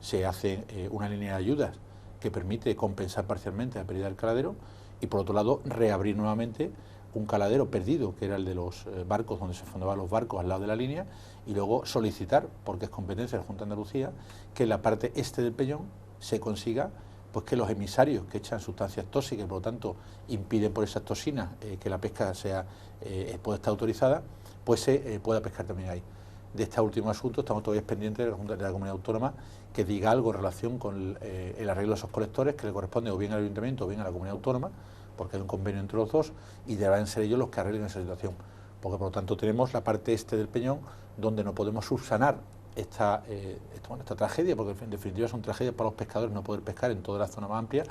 Se hace una línea de ayudas que permite compensar parcialmente la pérdida del caladero y, por otro lado, reabrir nuevamente un caladero perdido, que era el de los barcos, donde se fondaban los barcos al lado de la línea, y luego solicitar, porque es competencia de la Junta de Andalucía, que en la parte este del peñón se consiga pues que los emisarios que echan sustancias tóxicas y por lo tanto impiden por esas toxinas que la pesca pueda estar autorizada, pues se pueda pescar también ahí. De este último asunto estamos todavía pendientes de la Junta de la Comunidad Autónoma que diga algo en relación con el arreglo de esos colectores, que le corresponde o bien al Ayuntamiento o bien a la Comunidad Autónoma, porque hay un convenio entre los dos y deberán ser ellos los que arreglen esa situación, porque por lo tanto tenemos la parte este del peñón donde no podemos subsanar esta tragedia, porque en definitiva son tragedias para los pescadores no poder pescar en toda la zona más amplia.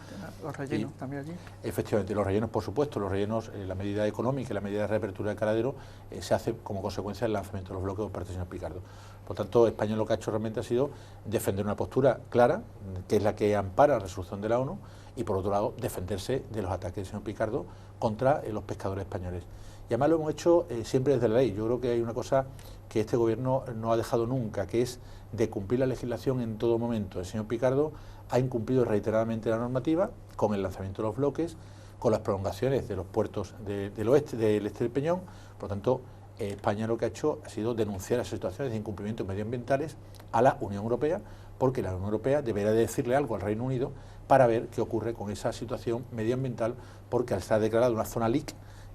Los rellenos también aquí. Efectivamente, los rellenos, por supuesto, los rellenos, la medida económica y la medida de reapertura del caladero se hace como consecuencia del lanzamiento de los bloques por parte del señor Picardo. Por tanto, España lo que ha hecho realmente ha sido defender una postura clara, que es la que ampara la resolución de la ONU, y por otro lado defenderse de los ataques del señor Picardo contra los pescadores españoles. Y además lo hemos hecho siempre desde la ley. Yo creo que hay una cosa que este gobierno no ha dejado nunca, que es de cumplir la legislación en todo momento. El señor Picardo ha incumplido reiteradamente la normativa con el lanzamiento de los bloques, con las prolongaciones de los puertos del oeste, del este del Peñón. Por lo tanto, España lo que ha hecho ha sido denunciar las situaciones de incumplimientos medioambientales a la Unión Europea, porque la Unión Europea deberá decirle algo al Reino Unido para ver qué ocurre con esa situación medioambiental, porque al estar declarada una zona LIC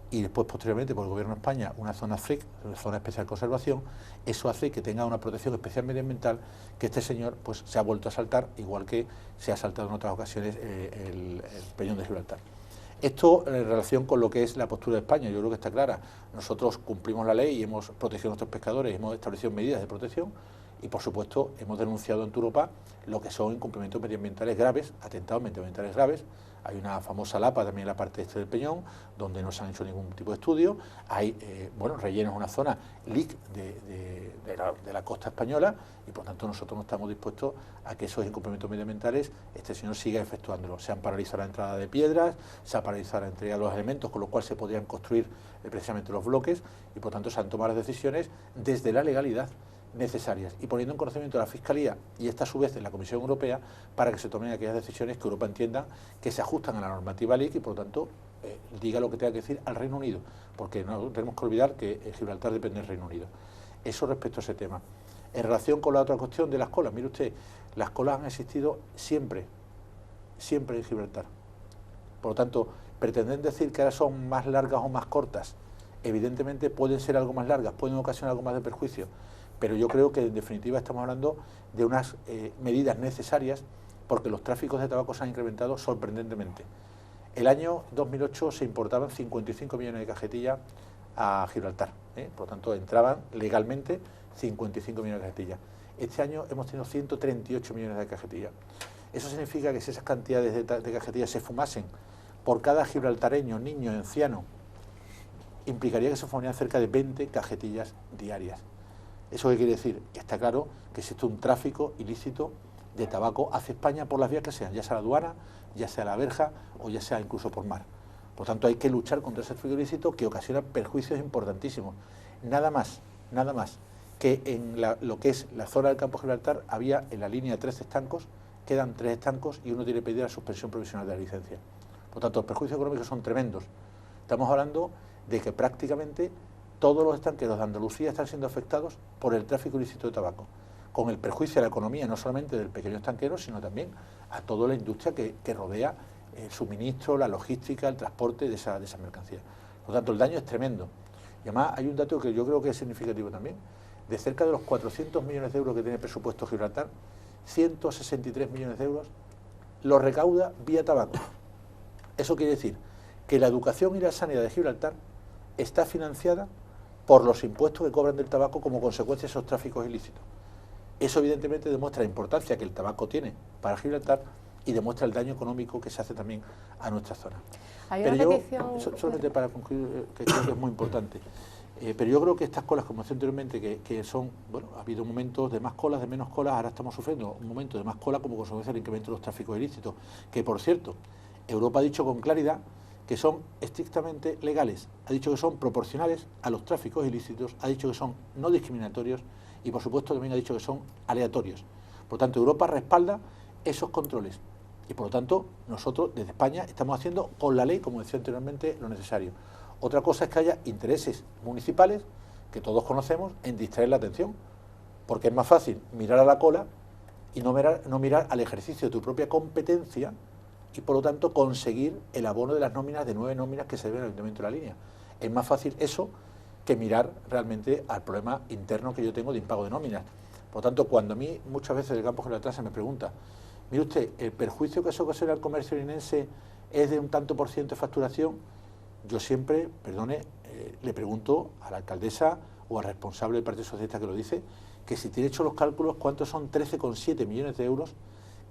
y después posteriormente por el Gobierno de España una zona FRIC, una zona especial de conservación, eso hace que tenga una protección especial medioambiental que este señor pues se ha vuelto a saltar, igual que se ha saltado en otras ocasiones el Peñón de Gibraltar. Esto en relación con lo que es la postura de España, yo creo que está clara. Nosotros cumplimos la ley y hemos protegido a nuestros pescadores, hemos establecido medidas de protección y, por supuesto, hemos denunciado en Europa lo que son incumplimientos medioambientales graves, atentados medioambientales graves. Hay una famosa lapa también en la parte este del Peñón, donde no se han hecho ningún tipo de estudio. Hay, rellenos en una zona LIC de la costa española y, por tanto, nosotros no estamos dispuestos a que esos incumplimientos medioambientales este señor siga efectuándolos. Se han paralizado la entrada de piedras, se ha paralizado la entrega de los elementos, con lo cual se podrían construir precisamente los bloques y, por tanto, se han tomado las decisiones desde la legalidad necesarias y poniendo en conocimiento a la Fiscalía y esta a su vez en la Comisión Europea para que se tomen aquellas decisiones que Europa entienda que se ajustan a la normativa LIC y por lo tanto diga lo que tenga que decir al Reino Unido, porque no tenemos que olvidar que Gibraltar depende del Reino Unido. Eso respecto a ese tema. En relación con la otra cuestión de las colas, mire usted, las colas han existido siempre en Gibraltar. Por lo tanto, pretenden decir que ahora son más largas o más cortas, evidentemente pueden ser algo más largas, pueden ocasionar algo más de perjuicio, pero yo creo que en definitiva estamos hablando de unas medidas necesarias porque los tráficos de tabaco se han incrementado sorprendentemente. El año 2008 se importaban 55 millones de cajetillas a Gibraltar, por lo tanto entraban legalmente 55 millones de cajetillas. Este año hemos tenido 138 millones de cajetillas. Eso significa que si esas cantidades de cajetillas se fumasen por cada gibraltareño, niño, anciano, implicaría que se fumarían cerca de 20 cajetillas diarias. ¿Eso qué quiere decir? Que está claro que existe un tráfico ilícito de tabaco hacia España por las vías que sean, ya sea la aduana, ya sea la verja o ya sea incluso por mar. Por tanto, hay que luchar contra ese tráfico ilícito que ocasiona perjuicios importantísimos. Nada más que en lo que es la zona del campo de Gibraltar había en la línea 13 estancos, quedan 3 estancos y uno tiene que pedir la suspensión provisional de la licencia. Por tanto, los perjuicios económicos son tremendos. Estamos hablando de que prácticamente todos los estanqueros de Andalucía están siendo afectados por el tráfico ilícito de tabaco, con el perjuicio a la economía no solamente del pequeño estanquero, sino también a toda la industria que rodea el suministro, la logística, el transporte de esa mercancía. Por lo tanto, el daño es tremendo. Y además hay un dato que yo creo que es significativo también. De cerca de los 400 millones de euros que tiene el presupuesto Gibraltar, 163 millones de euros los recauda vía tabaco. Eso quiere decir que la educación y la sanidad de Gibraltar está financiada por los impuestos que cobran del tabaco como consecuencia de esos tráficos ilícitos. Eso evidentemente demuestra la importancia que el tabaco tiene para Gibraltar y demuestra el daño económico que se hace también a nuestra zona. Pero yo, solamente para concluir, que creo que es muy importante, pero yo creo que estas colas, como decía anteriormente, que son, bueno, ha habido momentos de más colas, de menos colas, ahora estamos sufriendo un momento de más cola como consecuencia del incremento de los tráficos ilícitos, que por cierto, Europa ha dicho con claridad que son estrictamente legales, ha dicho que son proporcionales a los tráficos ilícitos, ha dicho que son no discriminatorios y por supuesto también ha dicho que son aleatorios. Por tanto, Europa respalda esos controles y por lo tanto nosotros desde España estamos haciendo con la ley, como decía anteriormente, lo necesario. Otra cosa es que haya intereses municipales, que todos conocemos, en distraer la atención, porque es más fácil mirar a la cola y no mirar al ejercicio de tu propia competencia y por lo tanto conseguir el abono de las nóminas, de 9 nóminas que se deben al Ayuntamiento de la Línea. Es más fácil eso que mirar realmente al problema interno que yo tengo de impago de nóminas. Por lo tanto, cuando a mí muchas veces el campo de Gibraltar se me pregunta, mire usted, ¿el perjuicio que eso ocasiona al comercio linense es de un tanto por ciento de facturación? Yo siempre, le pregunto a la alcaldesa o al responsable del Partido Socialista que lo dice, que si tiene hecho los cálculos, ¿cuántos son 13,7 millones de euros?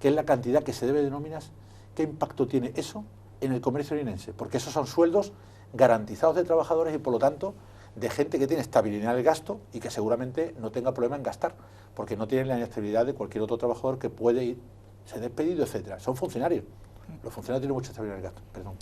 Que es la cantidad que se debe de nóminas. ¿Qué impacto tiene eso en el comercio linense? Porque esos son sueldos garantizados de trabajadores y por lo tanto de gente que tiene estabilidad en el gasto y que seguramente no tenga problema en gastar, porque no tienen la inestabilidad de cualquier otro trabajador que puede ir, ser despedido, etcétera. Son funcionarios. Los funcionarios tienen mucha estabilidad en el gasto. Perdón.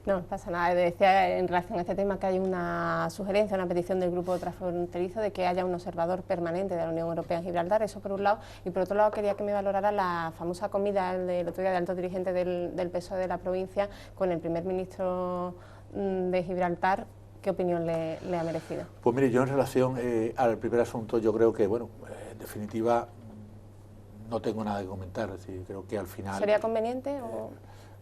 No pasa nada. Decía en relación a este tema que hay una sugerencia, una petición del grupo transfronterizo de que haya un observador permanente de la Unión Europea en Gibraltar, eso por un lado, y por otro lado quería que me valorara la famosa comida del otro día de alto dirigente del PSOE de la provincia con el primer ministro de Gibraltar. ¿Qué opinión le ha merecido? Pues mire, yo en relación al primer asunto, yo creo que, bueno, en definitiva, no tengo nada que comentar, es decir, creo que al final... ¿Sería conveniente o...?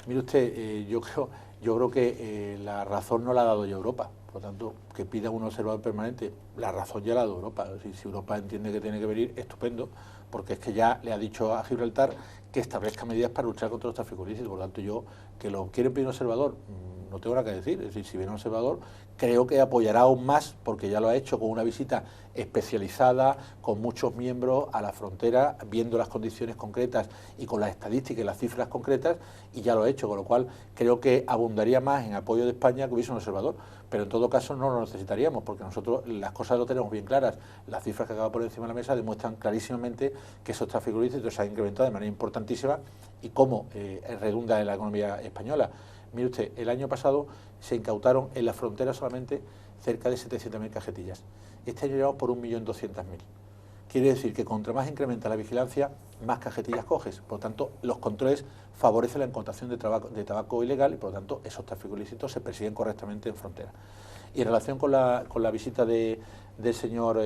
Mire usted, yo creo que la razón no la ha dado ya Europa, por lo tanto, que pida un observador permanente, la razón ya la ha dado Europa. Es decir, si Europa entiende que tiene que venir, estupendo, porque es que ya le ha dicho a Gibraltar que establezca medidas para luchar contra los tráficos ilícitos. Por lo tanto, yo, que lo quiere pedir un observador, no tengo nada que decir. Es decir, si viene un observador, creo que apoyará aún más, porque ya lo ha hecho con una visita especializada, con muchos miembros a la frontera, viendo las condiciones concretas y con las estadísticas y las cifras concretas, y ya lo ha hecho, con lo cual creo que abundaría más en apoyo de España que hubiese un observador, pero en todo caso no lo necesitaríamos, porque nosotros las cosas lo tenemos bien claras. Las cifras que acaba de poner encima de la mesa demuestran clarísimamente que esos tráficos ilícitos se han incrementado de manera importantísima y cómo redunda en la economía española. Mire usted, el año pasado se incautaron en la frontera solamente cerca de 700.000 cajetillas. Este año llevamos por 1.200.000. Quiere decir que contra más incrementa la vigilancia, más cajetillas coges. Por lo tanto, los controles favorecen la incautación de tabaco ilegal y, por lo tanto, esos tráficos ilícitos se persiguen correctamente en frontera. Y en relación con la visita del señor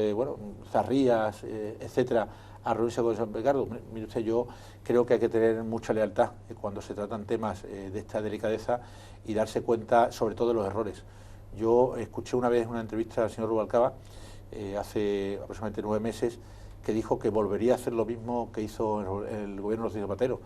Zarrías, etcétera, a reunirse con San Picardo, mire usted, yo creo que hay que tener mucha lealtad cuando se tratan temas de esta delicadeza y darse cuenta sobre todo de los errores. Yo escuché una vez una entrevista al señor Rubalcaba hace aproximadamente 9 meses que dijo que volvería a hacer lo mismo que hizo el gobierno de Rodríguez Zapatero.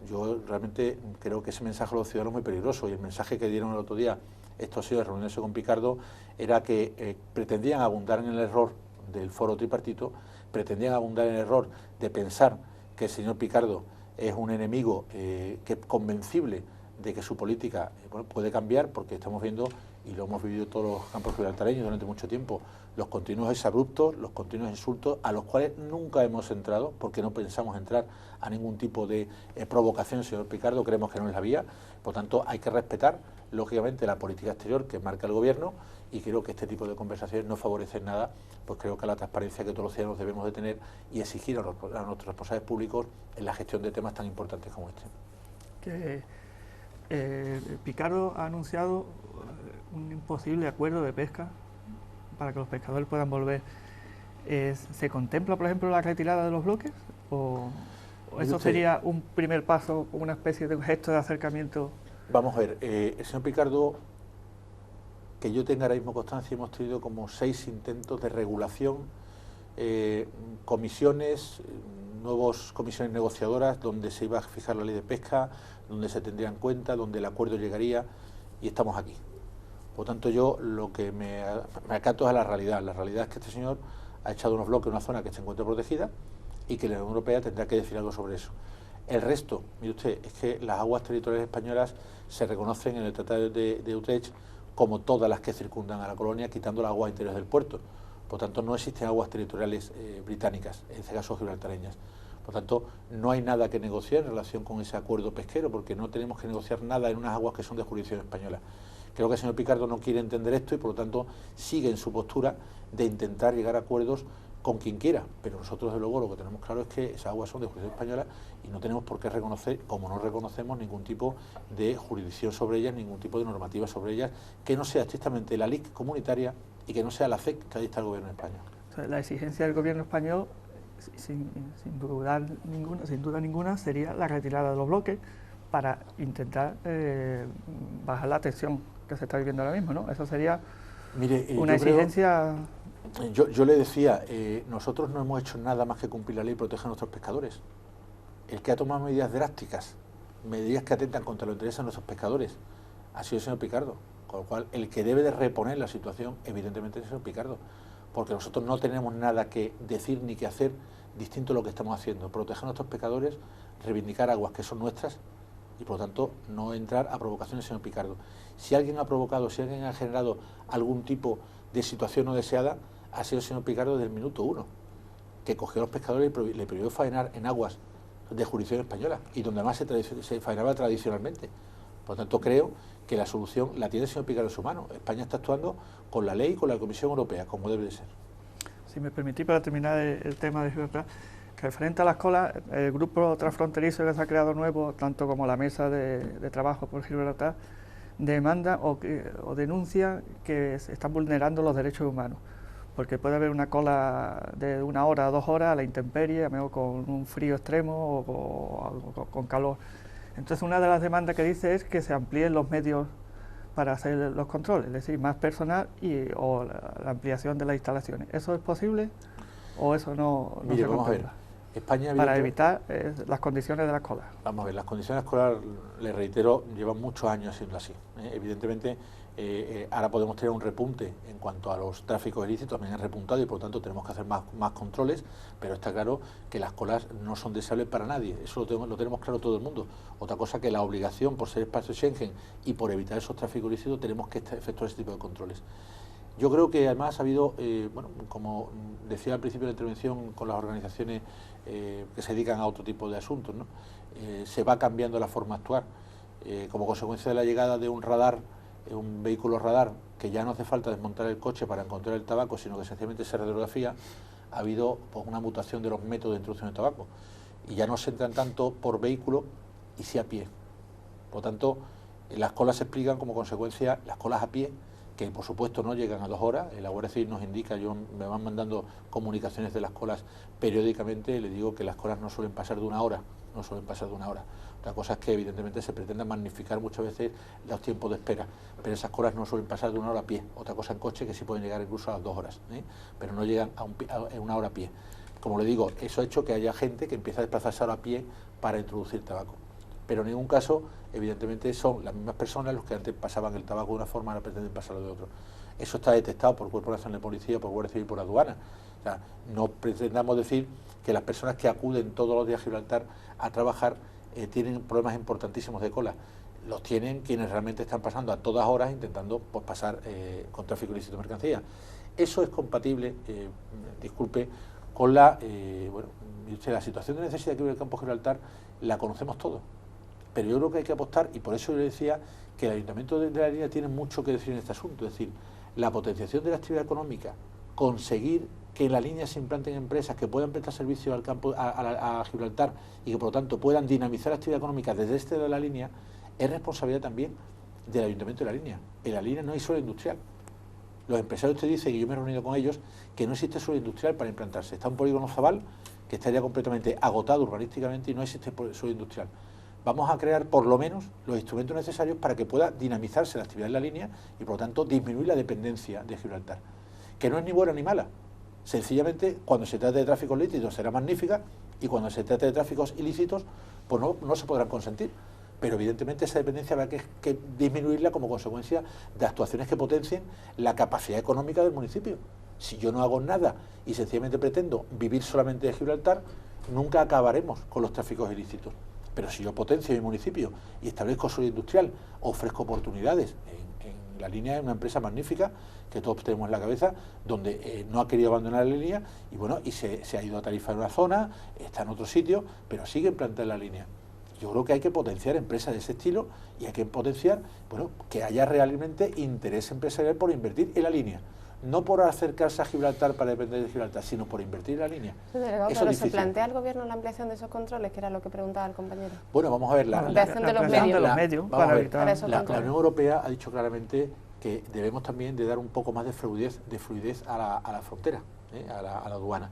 Yo realmente creo que ese mensaje a los ciudadanos es muy peligroso, y el mensaje que dieron el otro día estos señores reuniéndose con Picardo era que pretendían abundar en el error del foro tripartito, pretendían abundar en el error de pensar que el señor Picardo es un enemigo que es convencible de que su política puede cambiar, porque estamos viendo, y lo hemos vivido todos los campos gibraltareños durante mucho tiempo, los continuos exabruptos, los continuos insultos, a los cuales nunca hemos entrado, porque no pensamos entrar a ningún tipo de provocación, señor Picardo, creemos que no es la vía. Por tanto, hay que respetar, lógicamente, la política exterior que marca el gobierno, y creo que este tipo de conversaciones no favorecen nada, pues creo que la transparencia que todos los ciudadanos debemos de tener y exigir a nuestros responsables públicos en la gestión de temas tan importantes como este. Picardo ha anunciado un imposible acuerdo de pesca para que los pescadores puedan volver. ¿Se contempla, por ejemplo, la retirada de los bloques? ¿O eso sería un primer paso, una especie de gesto de acercamiento? Vamos a ver, el señor Picardo, que yo tenga ahora mismo constancia, hemos tenido como 6 intentos de regulación, comisiones, nuevas comisiones negociadoras donde se iba a fijar la ley de pesca, donde se tendría en cuenta, donde el acuerdo llegaría, y estamos aquí. Por tanto, yo lo que me acato es a la realidad. La realidad es que este señor ha echado unos bloques en una zona que se encuentra protegida y que la Unión Europea tendrá que decir algo sobre eso. El resto, mire usted, es que las aguas territoriales españolas se reconocen en el Tratado de Utrecht como todas las que circundan a la colonia, quitando las aguas interiores del puerto. Por tanto, no existen aguas territoriales británicas, en este caso gibraltareñas. Por tanto, no hay nada que negociar en relación con ese acuerdo pesquero, porque no tenemos que negociar nada en unas aguas que son de jurisdicción española. Creo que el señor Picardo no quiere entender esto y, por lo tanto, sigue en su postura de intentar llegar a acuerdos con quien quiera, pero nosotros, desde luego, lo que tenemos claro es que esas aguas son de jurisdicción española y no tenemos por qué reconocer, como no reconocemos ningún tipo de jurisdicción sobre ellas, ningún tipo de normativa sobre ellas, que no sea estrictamente la LIC comunitaria y que no sea la CEC que dicta el gobierno de España. O sea, la exigencia del gobierno español, sin duda ninguna, sería la retirada de los bloques para intentar bajar la tensión que se está viviendo ahora mismo, ¿no? Eso sería una exigencia... Yo le decía, nosotros no hemos hecho nada más que cumplir la ley y proteger a nuestros pescadores. El que ha tomado medidas drásticas, medidas que atentan contra los intereses de nuestros pescadores, ha sido el señor Picardo. Con lo cual, el que debe de reponer la situación, evidentemente, es el señor Picardo. Porque nosotros no tenemos nada que decir ni que hacer distinto a lo que estamos haciendo. Proteger a nuestros pescadores, reivindicar aguas que son nuestras y, por lo tanto, no entrar a provocaciones, señor Picardo. Si alguien ha provocado, si alguien ha generado algún tipo de situación no deseada, ha sido el señor Picardo desde el minuto 1, que cogió a los pescadores y le prohibió faenar en aguas de jurisdicción española y donde además se faenaba tradicionalmente. Por lo tanto, creo que la solución la tiene el señor Picaros Humano. España está actuando con la ley y con la Comisión Europea, como debe de ser. Si me permitís, para terminar el tema de Gibraltar, que referente a las colas, el grupo transfronterizo que se ha creado nuevo, tanto como la mesa de trabajo por Gibraltar, demanda o denuncia que se están vulnerando los derechos humanos, porque puede haber una cola de 1 hora a 2 horas a la intemperie, a mejor con un frío extremo o con calor. Entonces, una de las demandas que dice es que se amplíen los medios para hacer los controles, es decir, más personal o la ampliación de las instalaciones. ¿Eso es posible o eso no Mire, se vamos a ver. contempla? España, Para evitar las condiciones de la cola. Vamos a ver, las condiciones escolares, les reitero, llevan muchos años siendo así. Evidentemente, ahora podemos tener un repunte en cuanto a los tráficos ilícitos, también han repuntado y por lo tanto tenemos que hacer más controles, pero está claro que las colas no son deseables para nadie, eso lo tenemos claro todo el mundo. Otra cosa que la obligación por ser espacio Schengen y por evitar esos tráficos ilícitos tenemos que efectuar ese tipo de controles. Yo creo que además ha habido, bueno, como decía al principio de la intervención con las organizaciones que se dedican a otro tipo de asuntos, ¿no? Se va cambiando la forma de actuar. Como consecuencia de la llegada de un radar, un vehículo radar, que ya no hace falta desmontar el coche para encontrar el tabaco, sino que sencillamente se radiografía, ha habido pues, una mutación de los métodos de introducción de tabaco. Y ya no se entran tanto por vehículo y sí a pie. Por lo tanto, las colas se explican como consecuencia, las colas a pie, que por supuesto no llegan a 2 horas, la Guardia Civil nos indica, me van mandando comunicaciones de las colas periódicamente, y le digo que las colas no suelen pasar de 1 hora, no suelen pasar de 1 hora. Otra cosa es que evidentemente se pretende magnificar muchas veces los tiempos de espera, pero esas colas no suelen pasar de 1 hora a pie. Otra cosa en coche que sí pueden llegar incluso a las 2 horas, pero no llegan a 1 hora a pie. Como le digo, eso ha hecho que haya gente que empieza a desplazarse ahora a pie para introducir tabaco. Pero en ningún caso, evidentemente, son las mismas personas los que antes pasaban el tabaco de una forma, ahora pretenden pasarlo de otra. Eso está detectado por Cuerpo Nacional de Policía, por Guardia Civil y por aduana. O sea, no pretendamos decir que las personas que acuden todos los días a Gibraltar a trabajar tienen problemas importantísimos de cola. Los tienen quienes realmente están pasando a todas horas intentando pues, pasar con tráfico ilícito de mercancías. Eso es compatible, disculpe, con la situación de necesidad que vive el campo de Gibraltar, la conocemos todos. Pero yo creo que hay que apostar, y por eso yo le decía que el Ayuntamiento de la Línea tiene mucho que decir en este asunto, es decir, la potenciación de la actividad económica, conseguir que en la línea se implanten empresas que puedan prestar servicio al campo, a Gibraltar y que por lo tanto puedan dinamizar la actividad económica desde este de la línea, es responsabilidad también del Ayuntamiento de la Línea. En la línea no hay suelo industrial. Los empresarios te dicen, y yo me he reunido con ellos, que no existe suelo industrial para implantarse. Está un polígono Zabal que estaría completamente agotado urbanísticamente y no existe suelo industrial. Vamos a crear por lo menos los instrumentos necesarios para que pueda dinamizarse la actividad en la línea y por lo tanto disminuir la dependencia de Gibraltar, que no es ni buena ni mala. Sencillamente, cuando se trate de tráficos lícitos será magnífica y cuando se trate de tráficos ilícitos, pues no se podrán consentir. Pero evidentemente esa dependencia habrá que disminuirla como consecuencia de actuaciones que potencien la capacidad económica del municipio. Si yo no hago nada y sencillamente pretendo vivir solamente de Gibraltar, nunca acabaremos con los tráficos ilícitos. Pero si yo potencio mi municipio y establezco suelo industrial, ofrezco oportunidades. En la línea es una empresa magnífica que todos tenemos en la cabeza, donde no ha querido abandonar la línea y bueno, y se ha ido a tarifar en una zona, está en otro sitio, pero sigue implantada en la línea. Yo creo que hay que potenciar empresas de ese estilo y hay que potenciar, bueno, que haya realmente interés empresarial por invertir en la línea. No por acercarse a Gibraltar para depender de Gibraltar, sino por invertir en la línea. Delegado, pero ¿se plantea el Gobierno la ampliación de esos controles, que era lo que preguntaba el compañero? Bueno, vamos a ver. La ampliación de los medios. La Unión Europea ha dicho claramente que debemos también de dar un poco más de fluidez a la frontera, a la aduana.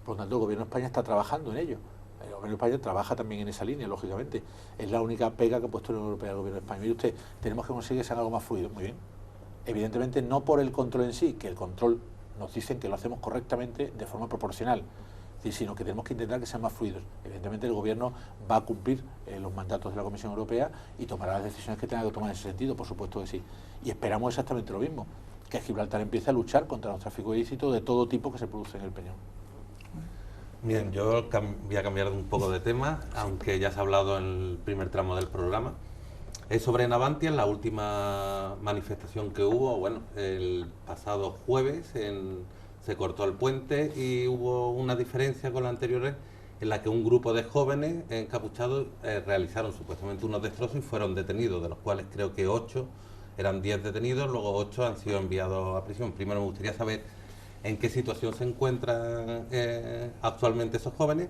Por lo tanto, el Gobierno de España está trabajando en ello. El Gobierno de España trabaja también en esa línea, lógicamente. Es la única pega que ha puesto la Unión Europea al Gobierno de España. Mire usted, tenemos que conseguir que sea algo más fluido. Muy bien. Evidentemente no por el control en sí, que el control nos dicen que lo hacemos correctamente de forma proporcional, sino que tenemos que intentar que sean más fluidos. Evidentemente el Gobierno va a cumplir los mandatos de la Comisión Europea y tomará las decisiones que tenga que tomar en ese sentido, por supuesto que sí. Y esperamos exactamente lo mismo, que Gibraltar empiece a luchar contra los tráficos ilícitos de todo tipo que se producen en el Peñón. Bien, yo voy a cambiar un poco de tema, aunque ya se ha hablado en el primer tramo del programa. Es sobre Navantia, en la última manifestación que hubo, bueno, el pasado jueves se cortó el puente y hubo una diferencia con las anteriores en la que un grupo de jóvenes encapuchados realizaron supuestamente unos destrozos y fueron detenidos, de los cuales creo que 8 eran 10 detenidos, luego 8 han sido enviados a prisión. Primero me gustaría saber en qué situación se encuentran actualmente esos jóvenes,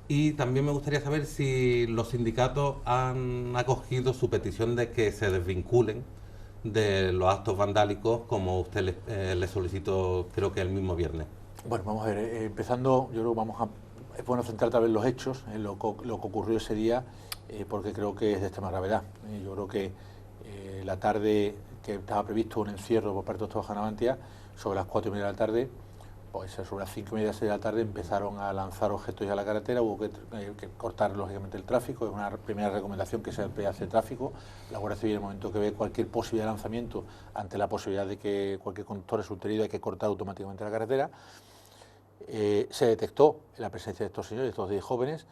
y también me gustaría saber si los sindicatos han acogido su petición de que se desvinculen de los actos vandálicos, como usted le solicitó, creo que el mismo viernes. Bueno, vamos a ver, empezando, yo creo que es bueno centrar tal vez los hechos en lo que ocurrió ese día, porque creo que es de extrema gravedad. Yo creo que la tarde que estaba previsto un encierro por parte de los trabajadores de Navantia, sobre las 4:30 de la tarde, pues sobre las 5:30 6 de la tarde empezaron a lanzar objetos ya a la carretera. Hubo que cortar lógicamente el tráfico. Es una primera recomendación que se hace tráfico. La Guardia Civil, en el momento que ve cualquier posibilidad de lanzamiento, ante la posibilidad de que cualquier conductor resulte herido, hay que cortar automáticamente la carretera. Se detectó la presencia de estos señores, estos 10 jóvenes.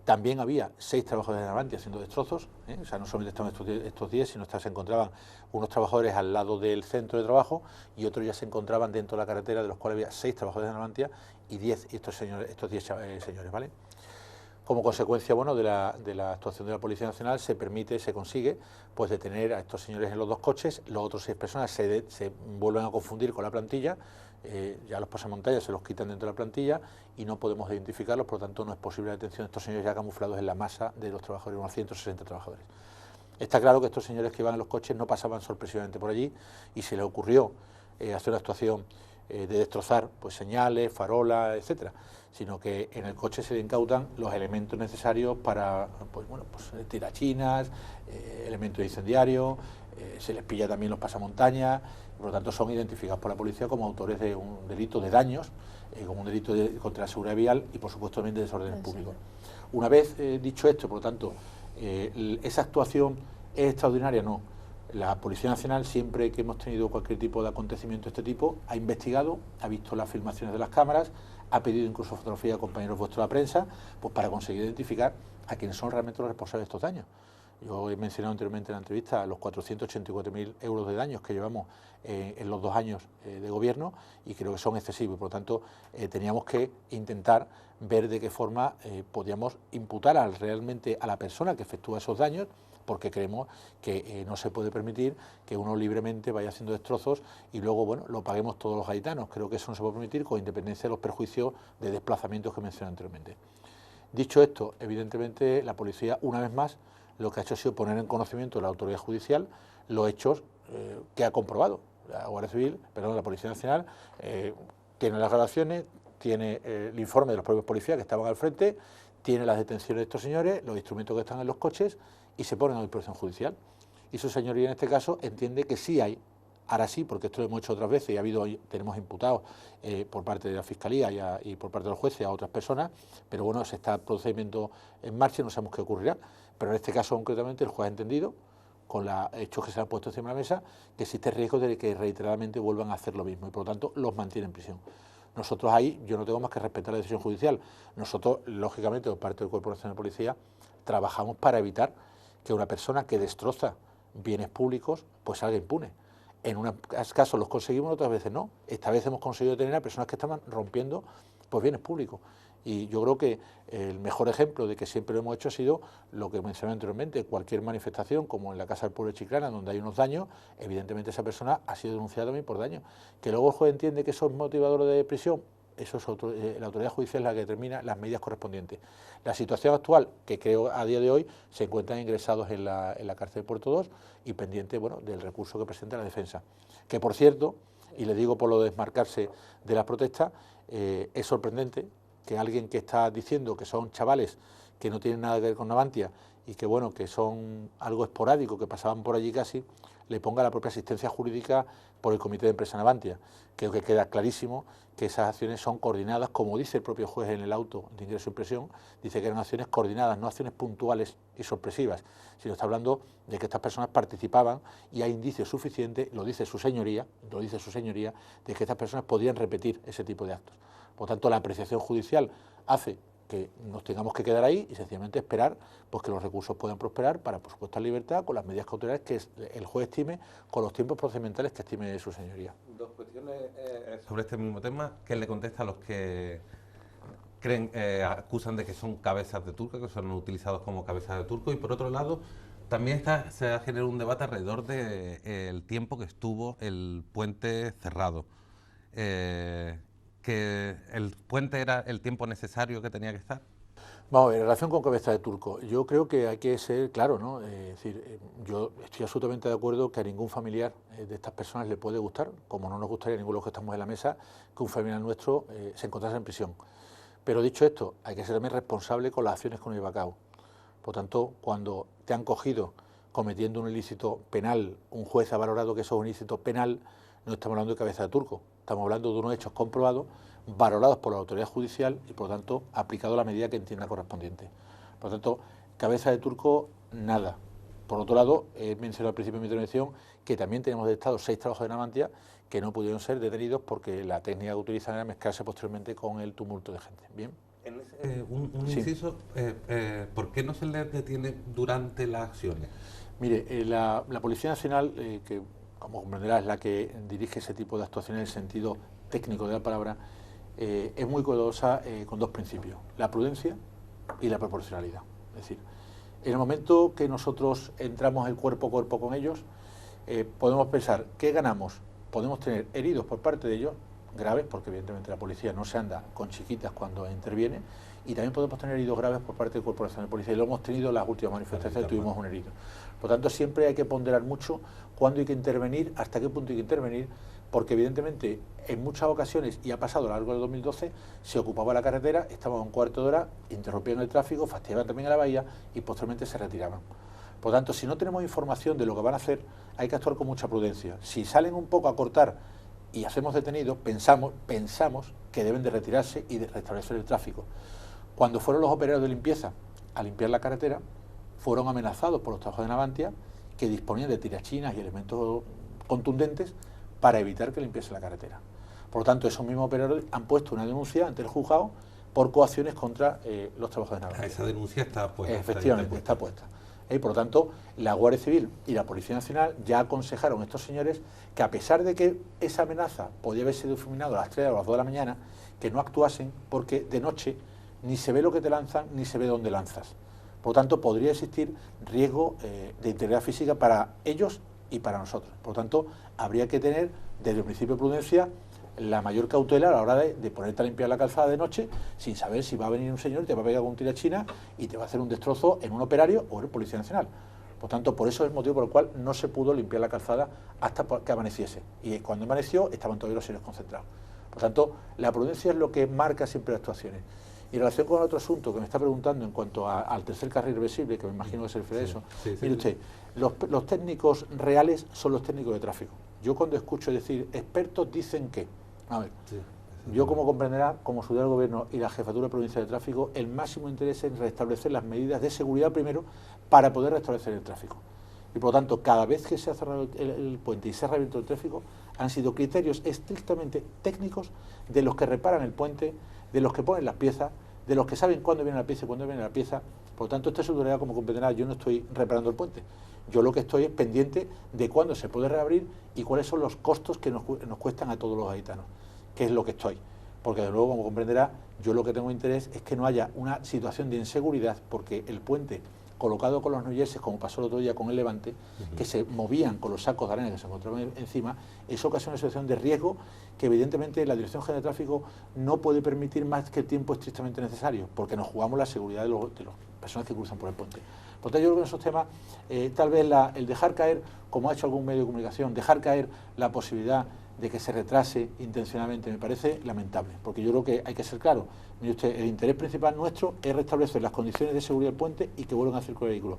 También había 6 trabajadores de Navantia haciendo destrozos, o sea, no solamente estaban estos 10, sino que se encontraban unos trabajadores al lado del centro de trabajo y otros ya se encontraban dentro de la carretera, de los cuales había 6 trabajadores de Navantia y 10 estos 10 señores, ¿vale? Como consecuencia, bueno, de la actuación de la Policía Nacional se consigue pues detener a estos señores en los 2 coches. Los otros 6 personas se vuelven a confundir con la plantilla. Ya los pasamontañas se los quitan dentro de la plantilla y no podemos identificarlos, por lo tanto no es posible la detención de estos señores ya camuflados en la masa de los trabajadores, unos 160 trabajadores. Está claro que estos señores que iban en los coches no pasaban sorpresivamente por allí y se les ocurrió hacer una actuación de destrozar pues señales, farolas, etcétera, sino que en el coche se le incautan los elementos necesarios para pues tirachinas, elementos incendiarios, se les pilla también los pasamontañas. Por lo tanto, son identificados por la policía como autores de un delito de daños, como un delito contra la seguridad vial y, por supuesto, también de desorden público. Una vez dicho esto, por lo tanto, ¿esa actuación es extraordinaria? No. La Policía Nacional, siempre que hemos tenido cualquier tipo de acontecimiento de este tipo, ha investigado, ha visto las filmaciones de las cámaras, ha pedido incluso fotografía a compañeros vuestros de la prensa, pues para conseguir identificar a quienes son realmente los responsables de estos daños. Yo he mencionado anteriormente en la entrevista los 484.000 euros de daños que llevamos en los 2 años de gobierno y creo que son excesivos. Por lo tanto, teníamos que intentar ver de qué forma podíamos imputar realmente a la persona que efectúa esos daños, porque creemos que no se puede permitir que uno libremente vaya haciendo destrozos y luego, bueno, lo paguemos todos los gaditanos. Creo que eso no se puede permitir, con independencia de los perjuicios de desplazamientos que mencioné anteriormente. Dicho esto, evidentemente la policía, una vez más, lo que ha hecho ha sido poner en conocimiento de la autoridad judicial los hechos que ha comprobado. La Policía Nacional tiene las grabaciones, tiene el informe de los propios policías que estaban al frente, tiene las detenciones de estos señores, los instrumentos que están en los coches y se ponen a disposición judicial. Y su señoría en este caso entiende que sí hay, ahora sí, porque esto lo hemos hecho otras veces y tenemos imputados por parte de la Fiscalía y por parte de los jueces a otras personas, pero bueno, se está el procedimiento en marcha y no sabemos qué ocurrirá. Pero en este caso concretamente el juez ha entendido, con los hechos que se han puesto encima de la mesa, que existe riesgo de que reiteradamente vuelvan a hacer lo mismo y por lo tanto los mantiene en prisión. Nosotros ahí, yo no tengo más que respetar la decisión judicial. Nosotros, lógicamente, por parte del Cuerpo Nacional de Policía, trabajamos para evitar que una persona que destroza bienes públicos pues salga impune. En unos casos los conseguimos, otras veces no. Esta vez hemos conseguido detener a personas que estaban rompiendo pues bienes públicos. Y yo creo que el mejor ejemplo de que siempre lo hemos hecho ha sido lo que mencioné anteriormente: cualquier manifestación, como en la Casa del Pueblo de Chiclana, donde hay unos daños, evidentemente esa persona ha sido denunciada también por daños. Que luego el juez entiende que eso es motivador de prisión, eso es la autoridad judicial la que determina las medidas correspondientes. La situación actual, que creo a día de hoy, se encuentran ingresados en la cárcel de Puerto 2 y pendiente, bueno, del recurso que presenta la defensa. Que por cierto, y le digo por lo de desmarcarse de las protestas, es sorprendente que alguien que está diciendo que son chavales que no tienen nada que ver con Navantia y que bueno, que son algo esporádico, que pasaban por allí casi, le ponga la propia asistencia jurídica por el Comité de Empresa Navantia. Creo que queda clarísimo que esas acciones son coordinadas, como dice el propio juez en el auto de ingreso y prisión, dice que eran acciones coordinadas, no acciones puntuales y sorpresivas, sino está hablando de que estas personas participaban y hay indicios suficientes, lo dice su señoría, de que estas personas podrían repetir ese tipo de actos. Por tanto, la apreciación judicial hace que nos tengamos que quedar ahí y sencillamente esperar pues que los recursos puedan prosperar para, por supuesto, la libertad, con las medidas cautelares que el juez estime, con los tiempos procedimentales que estime su señoría. Dos cuestiones sobre este mismo tema, que le contesta a los que acusan de que son cabezas de turco, que son utilizados como cabezas de turco, y por otro lado también se ha generado un debate alrededor del tiempo que estuvo el puente cerrado. ¿Que el puente era el tiempo necesario que tenía que estar? Vamos a ver, en relación con cabeza de turco, yo creo que hay que ser claro, ¿no? Es decir, yo estoy absolutamente de acuerdo que a ningún familiar de estas personas le puede gustar, como no nos gustaría a ninguno de los que estamos en la mesa, que un familiar nuestro se encontrase en prisión. Pero dicho esto, hay que ser también responsable con las acciones que uno lleva a cabo. Por tanto, cuando te han cogido cometiendo un ilícito penal, un juez ha valorado que eso es un ilícito penal, no estamos hablando de cabeza de turco, estamos hablando de unos hechos comprobados, valorados por la autoridad judicial y, por lo tanto, aplicado la medida que entienda correspondiente. Por lo tanto, cabeza de turco, nada. Por otro lado, he mencionado al principio de mi intervención que también tenemos detectados 6 trabajadores de Navantia que no pudieron ser detenidos porque la técnica que utilizan era mezclarse posteriormente con el tumulto de gente. ¿Bien? Un Sí. inciso, ¿por qué no se les detiene durante las acciones? Mire, la Policía Nacional, que como comprenderá es la que dirige ese tipo de actuaciones en el sentido técnico de la palabra, es muy cuidadosa con 2 principios, la prudencia y la proporcionalidad. Es decir, en el momento que nosotros entramos el cuerpo a cuerpo con ellos, podemos pensar, ¿qué ganamos? Podemos tener heridos por parte de ellos, graves, porque evidentemente la policía no se anda con chiquitas cuando interviene, y también podemos tener heridos graves por parte del Cuerpo Nacional de Policía, y lo hemos tenido en las últimas manifestaciones, tuvimos un herido. Por lo tanto, siempre hay que ponderar mucho cuándo hay que intervenir, hasta qué punto hay que intervenir, porque evidentemente en muchas ocasiones, y ha pasado a lo largo del 2012, se ocupaba la carretera, estaban un cuarto de hora, interrumpían el tráfico, fastidiaban también a la bahía y posteriormente se retiraban. Por lo tanto, si no tenemos información de lo que van a hacer, hay que actuar con mucha prudencia. Si salen un poco a cortar y hacemos detenidos, pensamos que deben de retirarse y de restablecer el tráfico. Cuando fueron los operarios de limpieza a limpiar la carretera, fueron amenazados por los trabajadores de Navantia, que disponían de tirachinas y elementos contundentes para evitar que limpiese la carretera. Por lo tanto, esos mismos operarios han puesto una denuncia ante el juzgado por coacciones contra los trabajadores de Navantia. Esa denuncia está puesta. Efectivamente, está puesta. Por lo tanto, la Guardia Civil y la Policía Nacional ya aconsejaron a estos señores que, a pesar de que esa amenaza podía haber sido fulminada a las 3 o a las 2 de la mañana, que no actuasen, porque de noche ni se ve lo que te lanzan ni se ve dónde lanzas. Por lo tanto, podría existir riesgo de integridad física para ellos y para nosotros. Por lo tanto, habría que tener desde el principio de prudencia la mayor cautela a la hora de ponerte a limpiar la calzada de noche sin saber si va a venir un señor y te va a pegar con un tirachina y te va a hacer un destrozo en un operario o en Policía Nacional. Por tanto, por eso es el motivo por el cual no se pudo limpiar la calzada hasta que amaneciese. Y cuando amaneció estaban todavía los señores concentrados. Por tanto, la prudencia es lo que marca siempre las actuaciones. Y en relación con el otro asunto que me está preguntando en cuanto al tercer carril reversible, que me imagino que se refiere a eso, mire usted, los técnicos reales son los técnicos de tráfico. Yo cuando escucho decir, expertos dicen que, a ver, yo como comprenderá, como subdirector del Gobierno y la Jefatura Provincial de Tráfico, el máximo interés es restablecer las medidas de seguridad primero para poder restablecer el tráfico. Y por lo tanto, cada vez que se ha cerrado el puente y se ha reabierto el tráfico, han sido criterios estrictamente técnicos de los que reparan el puente, de los que ponen las piezas, de los que saben cuándo viene la pieza y cuándo viene la pieza. Por lo tanto, esta seguridad, como comprenderá, yo no estoy reparando el puente. Yo lo que estoy es pendiente de cuándo se puede reabrir y cuáles son los costos que nos cuestan a todos los gaditanos, que es lo que estoy. Porque de luego, como comprenderá, yo lo que tengo interés es que no haya una situación de inseguridad, porque el puente colocado con los noyeses, como pasó el otro día con el Levante, que se movían con los sacos de arena que se encontraban encima, eso ocasiona una situación de riesgo que evidentemente la Dirección General de Tráfico no puede permitir más que el tiempo estrictamente necesario, porque nos jugamos la seguridad de las personas que cruzan por el puente. Por tanto, yo creo que en esos temas, tal vez el dejar caer, como ha hecho algún medio de comunicación, dejar caer la posibilidad de que se retrase intencionalmente me parece lamentable, porque yo creo que hay que ser claro. Mire usted, el interés principal nuestro es restablecer las condiciones de seguridad del puente y que vuelvan a circular el vehículo.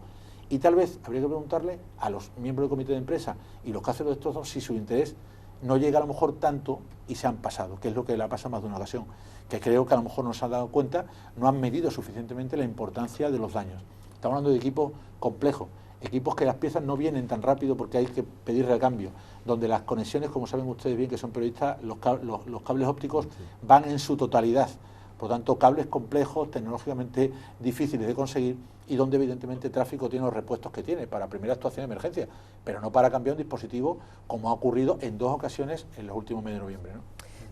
Y tal vez habría que preguntarle a los miembros del comité de empresa y los que hacen los destrozos si su interés no llega a lo mejor tanto y se han pasado, que es lo que le ha pasado más de una ocasión, que creo que a lo mejor no se han dado cuenta, no han medido suficientemente la importancia de los daños. Estamos hablando de equipos complejos, equipos que las piezas no vienen tan rápido porque hay que pedir recambio, donde las conexiones, como saben ustedes bien que son periodistas, los cables ópticos van en su totalidad. Por lo tanto, cables complejos, tecnológicamente difíciles de conseguir y donde evidentemente el tráfico tiene los repuestos que tiene para primera actuación de emergencia, pero no para cambiar un dispositivo como ha ocurrido en 2 ocasiones en los últimos meses de noviembre, ¿no?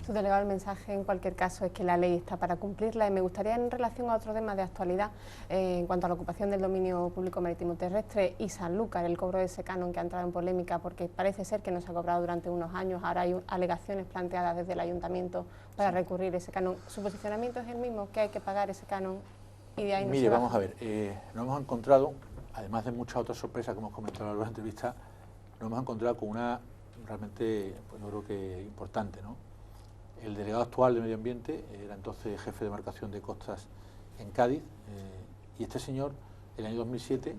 Su delegado, el mensaje en cualquier caso es que la ley está para cumplirla, y me gustaría, en relación a otro tema de actualidad, en cuanto a la ocupación del dominio público marítimo terrestre y Sanlúcar, el cobro de ese canon que ha entrado en polémica porque parece ser que no se ha cobrado durante unos años, ahora hay alegaciones planteadas desde el ayuntamiento para recurrir ese canon. ¿Su posicionamiento es el mismo, que hay que pagar ese canon y de ahí no Mire, se baja? vamos a ver, nos hemos encontrado, además de muchas otras sorpresas que hemos comentado en las entrevistas, nos hemos encontrado con una realmente, pues yo creo que importante, ¿no? El delegado actual de Medio Ambiente era entonces jefe de demarcación de costas en Cádiz, y este señor, el año 2007,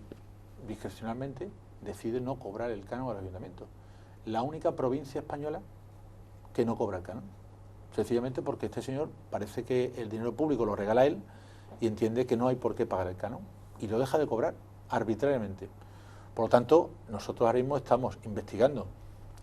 discrecionalmente, decide no cobrar el canon al ayuntamiento. La única provincia española que no cobra el canon. Sencillamente porque este señor parece que el dinero público lo regala él y entiende que no hay por qué pagar el canon, y lo deja de cobrar arbitrariamente. Por lo tanto, nosotros ahora mismo estamos investigando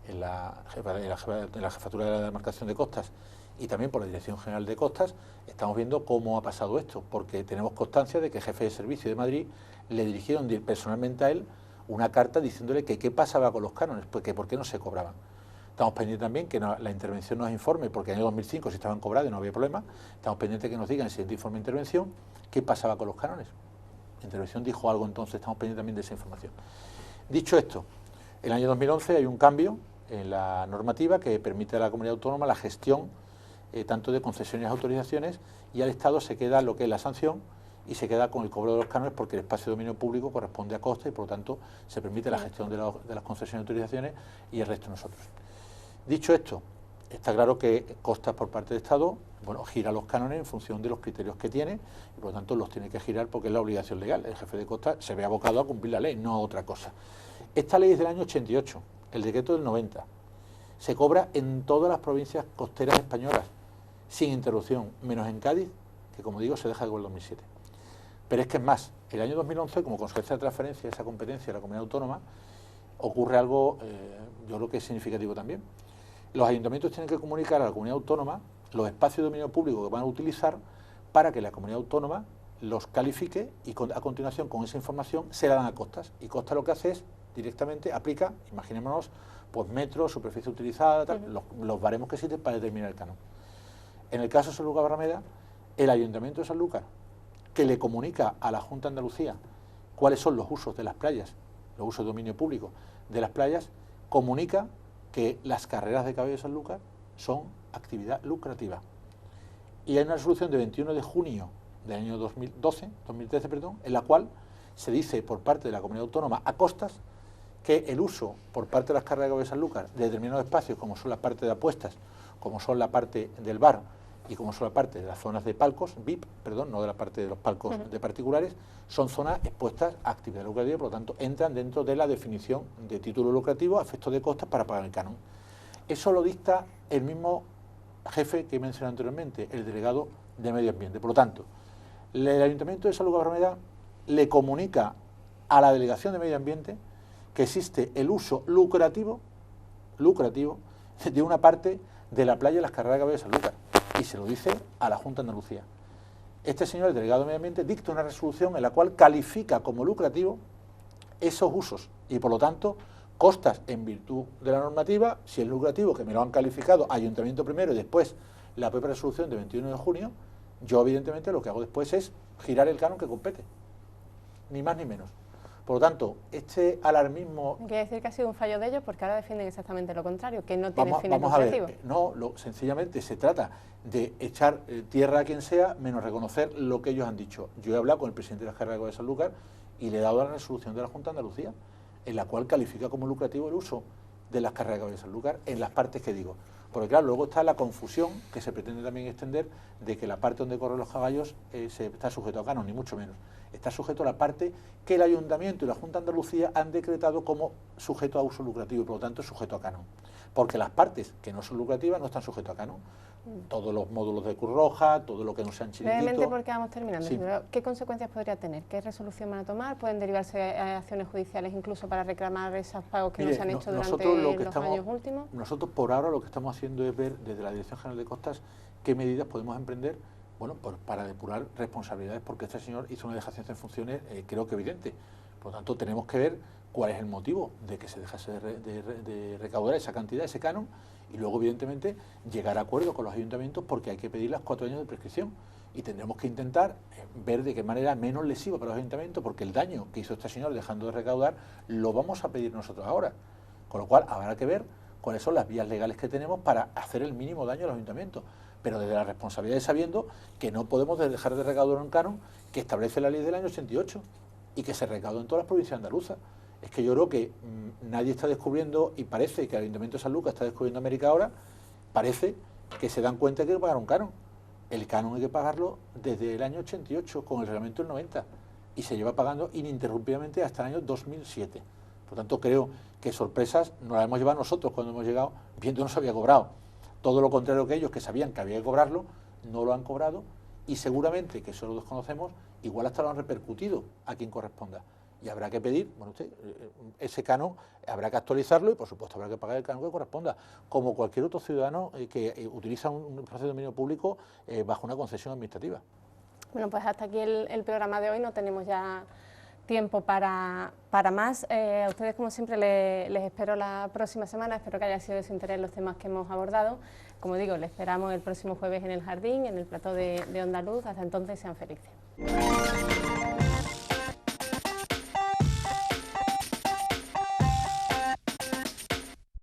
en la jefatura de la demarcación de costas y también por la Dirección General de Costas, estamos viendo cómo ha pasado esto, porque tenemos constancia de que el jefe de servicio de Madrid le dirigieron personalmente a él una carta diciéndole que qué pasaba con los cánones, pues que por qué no se cobraban. Estamos pendientes también que la intervención nos informe, porque en el año 2005 si estaban cobrados y no había problema. Estamos pendientes que nos digan, en el siguiente informe de intervención, qué pasaba con los cánones. La intervención dijo algo, entonces estamos pendientes también de esa información. Dicho esto, en el año 2011 hay un cambio en la normativa que permite a la comunidad autónoma la gestión tanto de concesiones y autorizaciones, y al Estado se queda lo que es la sanción y se queda con el cobro de los cánones, porque el espacio de dominio público corresponde a Costa y por lo tanto se permite la gestión de las concesiones y autorizaciones y el resto nosotros. Dicho esto, está claro que Costas por parte del Estado, bueno, gira los cánones en función de los criterios que tiene y por lo tanto los tiene que girar porque es la obligación legal. El jefe de Costas se ve abocado a cumplir la ley, no a otra cosa. Esta ley es del año 88, el decreto del 90. Se cobra en todas las provincias costeras españolas, sin interrupción, menos en Cádiz, que como digo se deja de cobrar el 2007. Pero es que es más, el año 2011, como consecuencia de transferencia de esa competencia de la comunidad autónoma, ocurre algo, yo creo que es significativo también. Los ayuntamientos tienen que comunicar a la comunidad autónoma los espacios de dominio público que van a utilizar para que la comunidad autónoma los califique y a continuación con esa información se la dan a Costas. Y Costas lo que hace es directamente aplica, imaginémonos, pues metros, superficie utilizada, tal, los baremos que existen para determinar el canon. En el caso de Sanlúcar Barrameda, el Ayuntamiento de Sanlúcar, que le comunica a la Junta de Andalucía cuáles son los usos de las playas, los usos de dominio público de las playas, comunica que las carreras de caballo de Sanlúcar son actividad lucrativa. Y hay una resolución de 21 de junio del año 2013, en la cual se dice por parte de la comunidad autónoma a Costas que el uso por parte de las carreras de caballo de Sanlúcar de determinados espacios, como son la parte de apuestas, como son la parte del bar y como son la parte de las zonas de palcos, VIP, perdón, no de la parte de los palcos de particulares, son zonas expuestas a actividad lucrativa y por lo tanto entran dentro de la definición de título lucrativo a efectos de costas para pagar el canon. Eso lo dicta el mismo jefe que he mencionado anteriormente, el delegado de Medio Ambiente. Por lo tanto, el Ayuntamiento de Sanlúcar Barrameda le comunica a la Delegación de Medio Ambiente que existe el uso lucrativo de una parte de la playa de las carreras de caballo de Sanlúcar, y se lo dice a la Junta de Andalucía. Este señor, el delegado de Medio Ambiente, dicta una resolución en la cual califica como lucrativo esos usos y por lo tanto Costas, en virtud de la normativa, si es lucrativo, que me lo han calificado Ayuntamiento primero y después la propia resolución de 21 de junio, yo evidentemente lo que hago después es girar el canon que compete, ni más ni menos. Por lo tanto, este alarmismo... Quiere decir que ha sido un fallo de ellos porque ahora defienden exactamente lo contrario, que no tiene fines vamos a ver, lucrativos. no, sencillamente se trata de echar tierra a quien sea, menos reconocer lo que ellos han dicho. Yo he hablado con el presidente de la Carrera de Sanlúcar y le he dado la resolución de la Junta de Andalucía, en la cual califica como lucrativo el uso de las carreras de Sanlúcar en las partes que digo. Porque claro, luego está la confusión que se pretende también extender de que la parte donde corren los caballos se está sujeto a canon, ni mucho menos. Está sujeto a la parte que el Ayuntamiento y la Junta de Andalucía han decretado como sujeto a uso lucrativo y por lo tanto sujeto a canon. Porque las partes que no son lucrativas no están sujetas a canon. Todos los módulos de Cruz Roja, todo lo que no sean chiringuitos... Brevemente, porque vamos terminando. Sí. ¿Qué consecuencias podría tener? ¿Qué resolución van a tomar? ¿Pueden derivarse acciones judiciales incluso para reclamar esos pagos que no se han hecho durante los años últimos? Nosotros por ahora lo que estamos haciendo es ver desde la Dirección General de Costas qué medidas podemos emprender, bueno, para depurar responsabilidades, porque este señor hizo una dejación de funciones creo que evidente. Por lo tanto, tenemos que ver cuál es el motivo de que se dejase de recaudar esa cantidad, ese canon, Y luego, evidentemente, llegar a acuerdo con los ayuntamientos porque hay que pedir las 4 años de prescripción. Y tendremos que intentar ver de qué manera menos lesiva para los ayuntamientos, porque el daño que hizo este señor dejando de recaudar lo vamos a pedir nosotros ahora. Con lo cual habrá que ver cuáles son las vías legales que tenemos para hacer el mínimo daño a los ayuntamientos, pero desde la responsabilidad de sabiendo que no podemos dejar de recaudar un canon que establece la ley del año 88 y que se recauda en todas las provincias andaluzas. Es que yo creo que nadie está descubriendo, y parece que el Ayuntamiento de San Lucas está descubriendo América ahora, parece que se dan cuenta que hay que pagar un canon. El canon hay que pagarlo desde el año 88 con el reglamento del 90 y se lleva pagando ininterrumpidamente hasta el año 2007. Por tanto, creo que sorpresas nos las hemos llevado nosotros cuando hemos llegado viendo que no se había cobrado. Todo lo contrario que ellos, que sabían que había que cobrarlo, no lo han cobrado y seguramente, que eso lo desconocemos, igual hasta lo han repercutido a quien corresponda. Y habrá que pedir, bueno, ese canon habrá que actualizarlo y por supuesto habrá que pagar el canon que corresponda, como cualquier otro ciudadano que utiliza un proceso de dominio público bajo una concesión administrativa. Bueno, pues hasta aquí el programa de hoy, no tenemos ya tiempo para más. A ustedes, como siempre, les espero la próxima semana, espero que haya sido de su interés los temas que hemos abordado. Como digo, les esperamos el próximo jueves en el Jardín, en el plató de Onda Luz. Hasta entonces, sean felices.